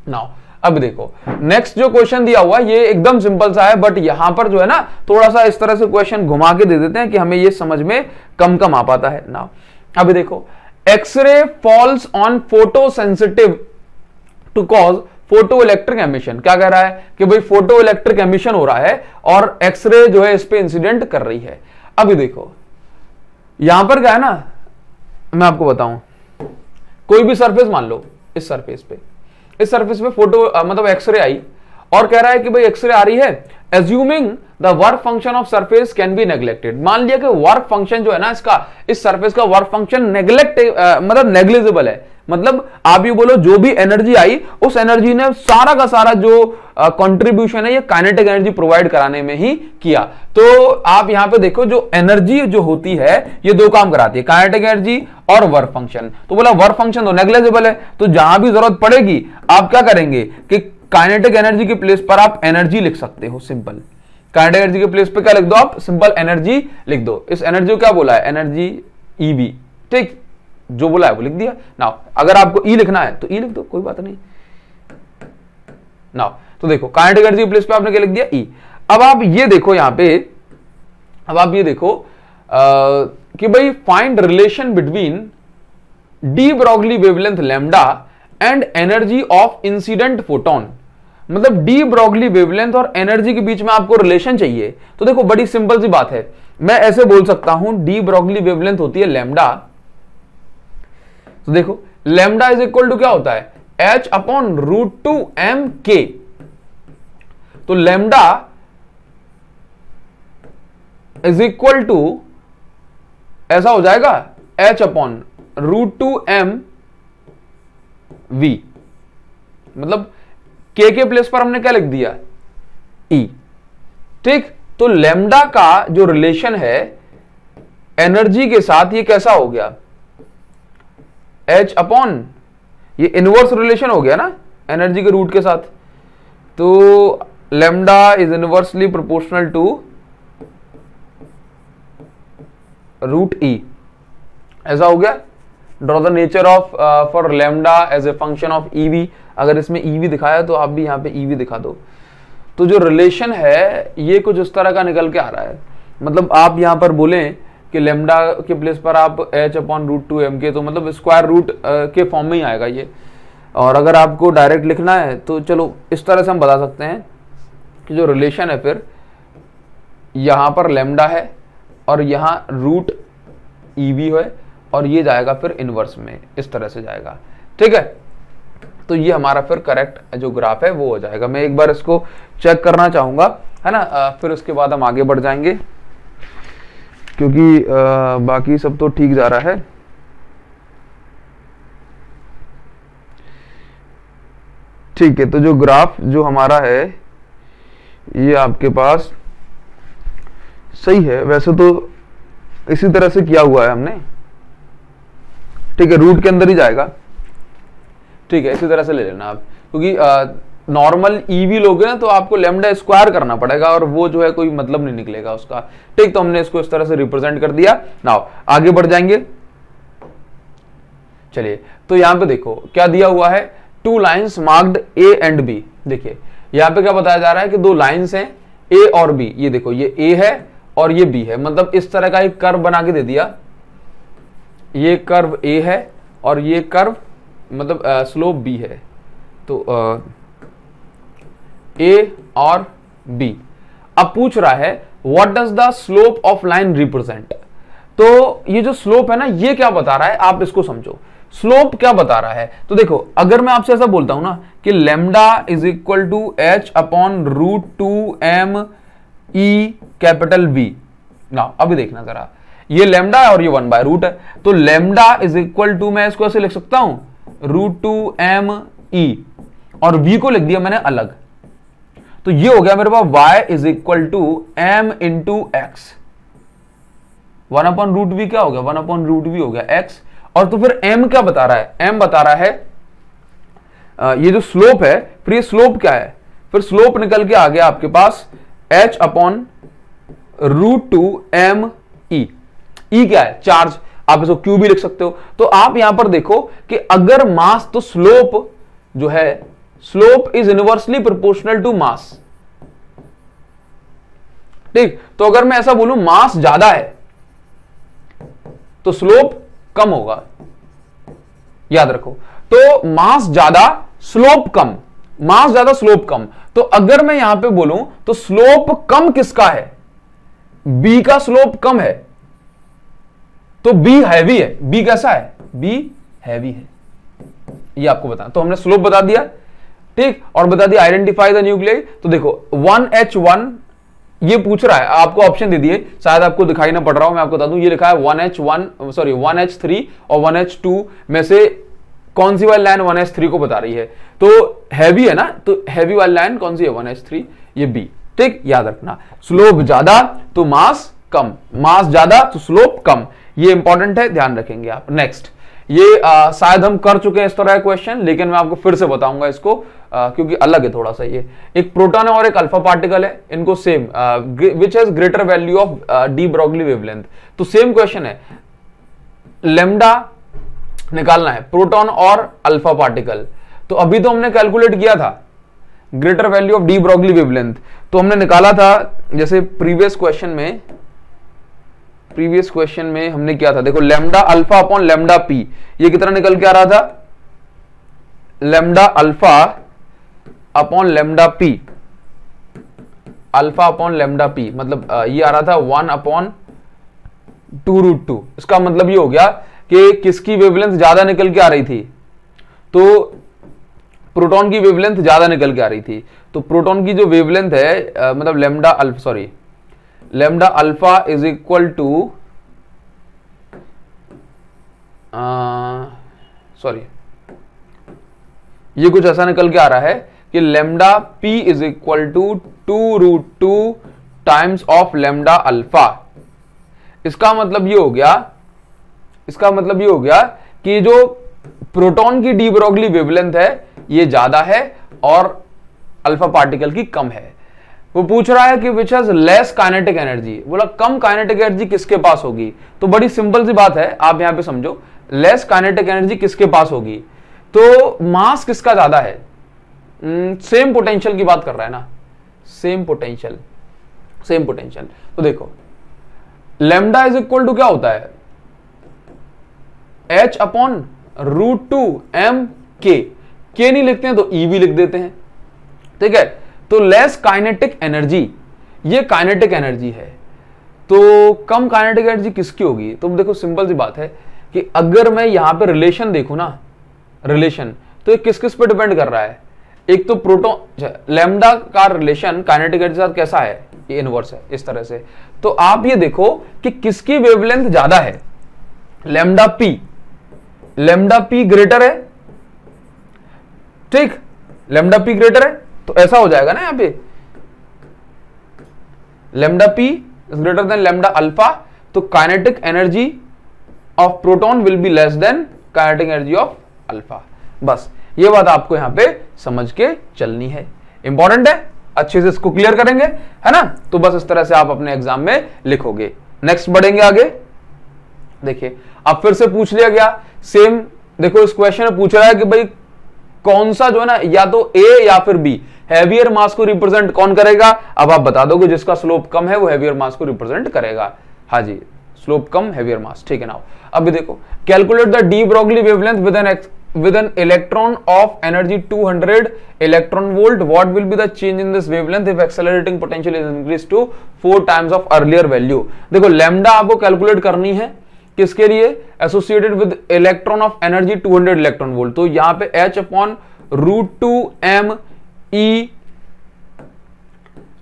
नाउ अब देखो नेक्स्ट जो क्वेश्चन दिया हुआ है ये एकदम सिंपल सा है, बट यहां पर जो है ना थोड़ा सा इस तरह से क्वेश्चन घुमा के दे देते हैं कि हमें ये समझ में कम कम आ पाता है। नाउ अब देखो, X ray falls on photo sensitive to cause photo electric emission. क्या कह रहा है कि भाई फोटो इलेक्ट्रिक एमिशन हो रहा है और एक्सरे जो है इस पे इंसिडेंट कर रही है। अभी देखो यहां पर क्या है ना, मैं आपको बताऊं, कोई भी सरफेस मान लो, इस सरफेस पे फोटो मतलब एक्सरे आई और कह रहा है कि भाई एक्सरे आ रही है, assuming the work function of surface can be neglected. मान लिया कि वर्क फंक्शन जो है ना इसका, इस सरफेस का वर्क फंक्शन नेग्लेक्ट मतलब नेग्लिजिबल है, मतलब आप ये बोलो जो भी एनर्जी आई उस एनर्जी ने सारा का सारा जो कंट्रीब्यूशन है ये काइनेटिक एनर्जी प्रोवाइड कराने में ही किया। तो आप यहां पे देखो जो एनर्जी जो होती है ये 2 काम कराती है, काइनेटिक एनर्जी और वर्क फंक्शन। तो बोला वर्क फंक्शन तो नेग्लिजिबल है, तो जहां भी जरूरत पड़ेगी आप क्या करेंगे कि काइनेटिक एनर्जी के प्लेस पर आप एनर्जी लिख सकते हो, सिंपल। काइनेटिक एनर्जी के प्लेस पे क्या लिख दो आप, सिंपल एनर्जी लिख दो। इस एनर्जी को क्या बोला है, एनर्जी ईबी, ठीक, जो बोला है वो लिख दिया। नाउ अगर आपको ई लिखना है तो ई लिख दो, कोई बात नहीं। नाउ तो देखो काइनेटिक एनर्जी के प्लेस पे आपने क्या लिख दिया, ई। अब आप ये देखो यहां पे, अब आप ये देखो कि भाई find relation between D Broglie wavelength lambda and energy of incident photon. मतलब डी ब्रॉगली वेवलेंथ और एनर्जी के बीच में आपको रिलेशन चाहिए। तो देखो बड़ी सिंपल सी बात है, मैं ऐसे बोल सकता हूं डी ब्रॉगली वेवलेंथ होती है लैम्डा, तो देखो लैम्डा इज इक्वल टू क्या होता है, h/√2m_k। तो लैम्डा इज इक्वल टू ऐसा हो जाएगा h/√2m_v, मतलब k के प्लेस पर हमने क्या लिख दिया, e। ठीक, तो लैम्डा का जो रिलेशन है एनर्जी के साथ ये कैसा हो गया, h अपॉन, ये इनवर्स रिलेशन हो गया ना एनर्जी के रूट के साथ, तो lambda is inversely proportional to root E, ऐसा हो गया। Draw the nature of for lambda as a function of EV. अगर इसमें ईवी दिखाया तो आप भी यहाँ पे ईवी दिखा दो। तो जो रिलेशन है ये कुछ इस तरह का निकल के आ रहा है, मतलब आप यहाँ पर बोलें कि लेमडा के प्लेस पर आप h/√2m के, तो मतलब स्क्वायर रूट के फॉर्म में ही आएगा ये। और अगर आपको डायरेक्ट लिखना है तो चलो इस तरह से हम बता सकते हैं कि जो रिलेशन है फिर यहाँ पर लेमडा है और यहाँ रूट ईवी है और ये जाएगा फिर इनवर्स में, इस तरह से जाएगा। ठीक है, तो ये हमारा फिर करेक्ट जो ग्राफ है वो हो जाएगा। मैं एक बार इसको चेक करना चाहूंगा, है ना, फिर उसके बाद हम आगे बढ़ जाएंगे क्योंकि बाकी सब तो ठीक जा रहा है। ठीक है, तो जो ग्राफ जो हमारा है ये आपके पास सही है, वैसे तो इसी तरह से किया हुआ है हमने। ठीक है, रूट के अंदर ही जाएगा। ठीक है, इसी तरह से ले लेना आप, क्योंकि नॉर्मल ईवी लोगे ना तो आपको लेमडा स्क्वायर करना पड़ेगा और वो जो है कोई मतलब नहीं निकलेगा उसका। ठीक, तो हमने इसको इस तरह से रिप्रेजेंट कर दिया। नाउ आगे बढ़ जाएंगे। चलिए, तो यहां पे देखो क्या दिया हुआ है, two lines marked A and B. देखिए यहां पे क्या बताया जा रहा है कि दो लाइंस हैं ए और बी। ये देखो ये ए है और ये बी है, मतलब इस तरह का एक कर्व बना के दे दिया। ये कर्व ए है और ये कर्व मतलब स्लोप बी है। तो ए और बी। अब पूछ रहा है what does the slope of line represent. तो ये जो स्लोप है ना ये क्या बता रहा है, आप इसको समझो। स्लोप क्या बता रहा है, तो देखो अगर मैं आपसे ऐसा बोलता हूं ना कि lambda is equal to h/√2m e capital V। ना अभी देखना जरा, ये लेमडा है और ये 1/रूट है। तो लेमडा इज इक्वल टू, मैं इसको ऐसे लिख सकता हूं √2m e और v को लिख दिया मैंने अलग। तो ये हो गया मेरे पास y is equal to m into X. 1/√v क्या हो गया, 1/√v हो गया x। और तो फिर m क्या बता रहा है, m बता रहा है ये जो स्लोप है, फिर ये स्लोप क्या है, फिर स्लोप निकल के आ गया आपके पास h/√2m e। e क्या है, चार्ज, आप इसको q भी लिख सकते हो। तो आप यहां पर देखो कि अगर मास, तो स्लोप जो है, slope is inversely proportional to mass. ठीक, तो अगर मैं ऐसा बोलूं मास ज्यादा है तो स्लोप कम होगा, याद रखो। तो मास ज्यादा स्लोप कम, मास ज्यादा स्लोप कम। तो अगर मैं यहां पे बोलूं तो स्लोप कम किसका है, बी का स्लोप कम है, तो बी हैवी है। बी कैसा है, बी हैवी है, ये आपको बता। तो हमने स्लोप बता दिया, ठीक, और बता दिया आइडेंटिफाई द न्यूक्लियाई। तो देखो 1h1 ये पूछ रहा है, आपको ऑप्शन दे दिए, शायद आपको दिखाई ना पड़ रहा हो, मैं आपको बता दूं, ये लिखा है 1h3 और 1h2 में से कौन सी वाली लाइन 1h3 को बता रही है। तो हैवी है ना, तो हैवी वाली लाइन कौन सी है, 1h3, ये बी। ठीक, याद रखना, स्लोप ज्यादा तो मास कम, मास ज्यादा तो स्लोप कम, ये इंपॉर्टेंट है, ध्यान रखेंगे आप। नेक्स्ट, ये शायद हम कर चुके हैं इस तरह क्वेश्चन, लेकिन मैं आपको फिर से बताऊंगा इसको क्योंकि अलग है थोड़ा सा। ये एक प्रोटॉन है और एक अल्फा पार्टिकल है, इनको same which has greater value of D Broglie wavelength. तो सेम क्वेश्चन है, लेमडा निकालना है, प्रोटॉन और अल्फा पार्टिकल। तो अभी तो हमने कैलकुलेट किया था greater value of D Broglie wavelength, तो हमने निकाला था जैसे प्रीवियस क्वेश्चन में हमने किया था। देखो lambda alpha upon lambda P, ये कितना निकल के आ रहा था, lambda alpha upon lambda P, alpha upon lambda P, मतलब ये आ रहा था 1/2√2। इसका मतलब ये हो गया कि किसकी वेवलेंथ ज्यादा निकल के आ रही थी, तो प्रोटॉन की वेवलेंथ ज्यादा निकल के आ रही थी। तो प्रोटॉन की जो वेवलेंथ है मतलब lambda alpha is equal to ये कुछ ऐसा निकल के आ रहा है कि lambda P is equal to 2√2 times of lambda alpha. इसका मतलब ये हो गया कि जो प्रोटॉन की डी ब्रॉगली वेवलेंथ है ये ज्यादा है और अल्फा पार्टिकल की कम है। वो पूछ रहा है कि which has less kinetic energy, बोला कम काइनेटिक एनर्जी किसके पास होगी। तो बड़ी सिंपल सी बात है, आप यहां पे समझो, लेस काइनेटिक एनर्जी किसके पास होगी, तो मास किसका ज्यादा है, सेम पोटेंशियल की बात कर रहा है ना, सेम पोटेंशियल, सेम पोटेंशियल। तो देखो लैम्डा इज इक्वल टू क्या होता है, h upon root two M के नहीं लिखते हैं तो ई भी लिख देते हैं, ठीक है। तो लेस काइनेटिक एनर्जी, ये काइनेटिक एनर्जी है, तो कम काइनेटिक एनर्जी किसकी होगी। तो देखो सिंपल सी बात है कि अगर मैं यहां पे रिलेशन देखूं ना, रिलेशन, तो ये किस किस पे डिपेंड कर रहा है, एक तो प्रोटॉन, लैम्डा का रिलेशन काइनेटिक एनर्जी के साथ कैसा है, ये इनवर्स है इस तरह से। तो आप ये देखो कि किसकी वेवलेंथ ज्यादा है, लैम्डा पी ग्रेटर है, ठीक, लैम्डा पी ग्रेटर है, तो ऐसा हो जाएगा ना यहां पे, lambda P is greater than lambda alpha, तो kinetic energy of proton will be less than kinetic energy of alpha. बस ये बात आपको यहां पे समझ के चलनी है, इंपॉर्टेंट है, अच्छे से इसको क्लियर करेंगे, है ना। तो बस इस तरह से आप अपने एग्जाम में लिखोगे। नेक्स्ट बढ़ेंगे आगे, देखिए अब फिर से पूछ लिया गया सेम, देखो इस क्वेश्चन में पूछ रहा है कि भाई कौन सा जो है ना, या तो ए या फिर बी, हैवियर मास को रिप्रेजेंट कौन करेगा। अब आप बता दोगे जिसका स्लोप कम है वो हैवियर मास को रिप्रेजेंट करेगा, हाँ जी, स्लोप कम हैवियर मास, ठीक है ना। अभी देखो calculate the D Broglie wavelength with an electron of energy 200 electron volt, what will be the change in this wavelength if accelerating potential is increased to 4 times of earlier value। देखो lambda आपको calculate करनी है किसके लिए, associated with electron of energy 200 electron volt. तो यहां पे h upon root two M E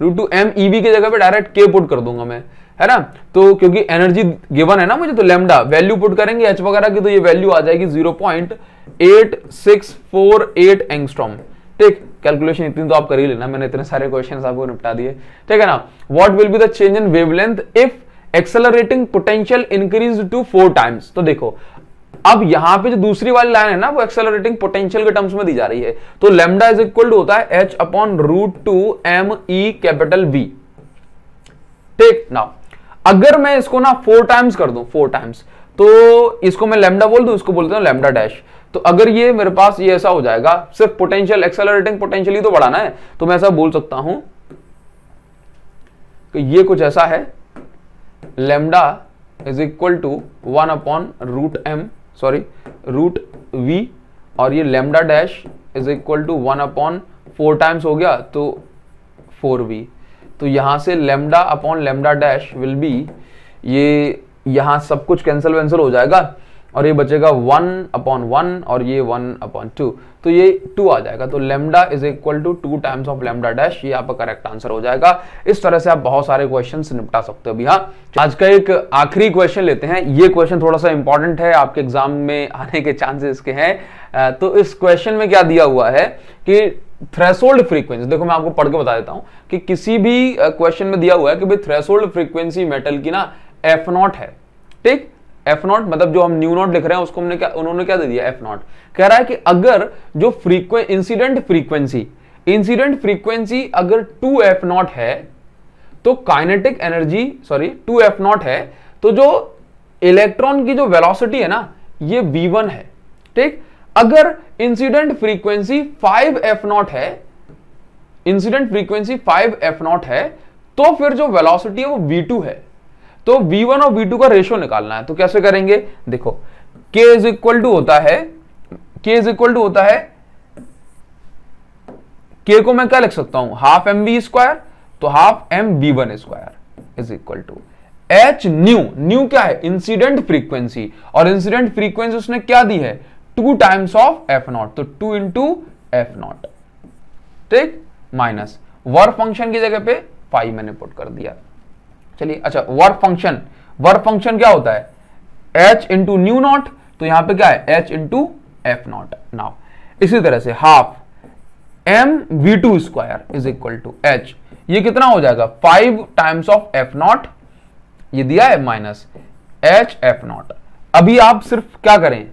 V की जगह पे डायरेक्ट k पुट कर दूंगा मैं, है ना। तो क्योंकि एनर्जी गिवन है ना मुझे, तो लैम्डा वैल्यू पुट करेंगे h वगैरह की, तो ये वैल्यू आ जाएगी 0.8648 एंगस्ट्रॉम, ठीक। कैलकुलेशन इतनी तो आप कर ही लेना, मैंने इतने सारे क्वेश्चंस आपको निपटा दिए, ठीक है ना। What will be the change in wavelength if accelerating potential increase to 4 times. तो देखो अब यहां पे जो दूसरी वाली लाइन है ना, वो एक्सेलरेटिंग पोटेंशियल के टर्म्स में दी जा रही है। तो लैम्डा इज इक्वल टू होता है h upon root two M E capital V, ठीक ना। अगर मैं इसको ना 4 टाइम्स कर दूं, 4 टाइम्स, तो इसको मैं लैम्डा बोल दूं, इसको बोलते हैं लैम्डा डैश। तो अगर ये मेरे पास ये ऐसा हो जाएगा, सिर्फ पोटेंशियल, एक्सेलरेटिंग पोटेंशियल ही तो बढ़ाना है, तो मैं ऐसा बोल सकता हूं कि ये कुछ ऐसा है, lambda is equal to 1 upon root V, और ये lambda dash is equal to 1 upon 4 times हो गया तो 4v। तो यहां से lambda upon lambda dash will be, ये यहां सब कुछ कैंसिल वैंसिल हो जाएगा और ये बचेगा 1 अपॉन 1 और ये 1 अपॉन 2, तो ये 2 आ जाएगा। तो lambda is equal to 2 times of lambda dash, ये आपका करेक्ट आंसर हो जाएगा। इस तरह से आप बहुत सारे क्वेश्चंस निपटा सकते हो। अभी हाँ, आज का एक आखिरी क्वेश्चन लेते हैं। ये क्वेश्चन थोड़ा सा इंपॉर्टेंट है, आपके एग्जाम में आने के चांसेस इसके हैं। तो इस क्वेश्चन में क्या दिया हुआ है कि थ्रेशोल्ड फ्रीक्वेंसी, देखो मैं आपको पढ़ के बता देता हूं कि किसी भी क्वेश्चन में दिया हुआ है कि भाई थ्रेशोल्ड फ्रीक्वेंसी मेटल की ना f0 है, ठीक। f0 मतलब जो हम न्यू नॉट लिख रहे हैं उसको उन्होंने क्या दे दिया, f0। कह रहा है कि अगर जो इंसिडेंट फ्रीक्वेंसी अगर 2f0 है तो काइनेटिक एनर्जी 2f0 है, तो जो इलेक्ट्रॉन की जो वेलोसिटी है ना ये v1 है, ठीक। अगर इंसिडेंट फ्रीक्वेंसी 5f0 है, तो फिर जो वेलोसिटी है वो v2 है। तो v1 और v2 का रेशियो निकालना है। तो कैसे करेंगे, देखो k इज इक्वल टू होता है k को मैं क्या लिख सकता हूं, हाफ mv स्क्वायर, तो half mv1 square is equal to h nu क्या है, इंसिडेंट फ्रीक्वेंसी, और इंसिडेंट फ्रीक्वेंसी उसने क्या दी है 2 टाइम्स ऑफ f0, तो 2 इंटू f0, ठीक, माइनस वर्क फंक्शन की जगह पे 5 मैंने पुट कर दिया। चलिए अच्छा, वर्क फंक्शन क्या होता है h इंटू न्यू नॉट, तो यहां पे क्या है h इंटू f0। नाउ इसी तरह से half mv2 square is equal to h, ये कितना हो जाएगा 5 टाइम्स ऑफ f0, ये दिया है माइनस h f0। अभी आप सिर्फ क्या करें,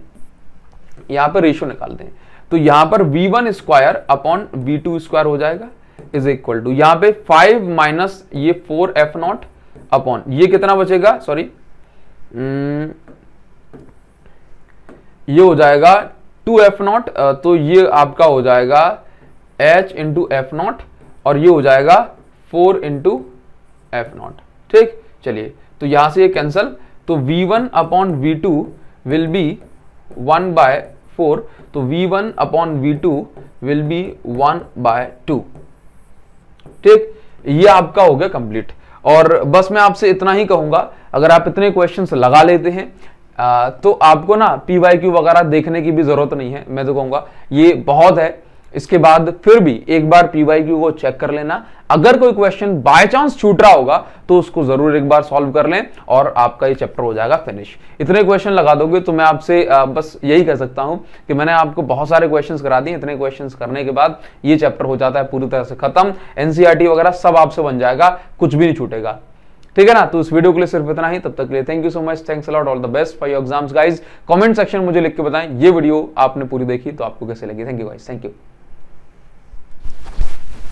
यहां पर रेशियो निकाल दें, तो यहां पर v1 square upon v2 square हो जाएगा, इज इक्वल टू, यहां पे 5 माइनस ये 4f0 अपॉन ये कितना बचेगा, सॉरी ये हो जाएगा 2f0, तो ये आपका हो जाएगा h इंटू f0 और ये हो जाएगा 4 इंटू f0। ठीक, चलिए तो यहां से ये कैंसल, तो v1 upon v2 will be 1/4, तो v1 upon v2 will be 1/2। ठीक, ये आपका हो गया कंप्लीट। और बस मैं आपसे इतना ही कहूंगा, अगर आप इतने क्वेश्चंस लगा लेते हैं तो आपको ना PYQ वगैरह देखने की भी जरूरत नहीं है। मैं तो कहूंगा ये बहुत है। इसके बाद फिर भी एक बार PYQ को चेक कर लेना, अगर कोई क्वेश्चन बाय चांस छूट रहा होगा तो उसको जरूर एक बार सॉल्व कर लें और आपका ये चैप्टर हो जाएगा फिनिश। इतने क्वेश्चन लगा दोगे तो मैं आपसे बस यही कह सकता हूं कि मैंने आपको बहुत सारे क्वेश्चंस करा दिए। इतने क्वेश्चंस करने के बाद ये चैप्टर हो जाता है पूरी तरह से खत्म। NCERT वगैरह सब आपसे बन जाएगा, कुछ भी नहीं छूटेगा। ठीक है ना, तो इस वीडियो के लिए सिर्फ इतना ही। तब तक के लिए thank you so much, thanks a lot, all the best for your exams guys. Comment section मुझे लिख के बताएं ये वीडियो आपने पूरी देखी तो आपको कैसे लगी। Thank you guys, thank you.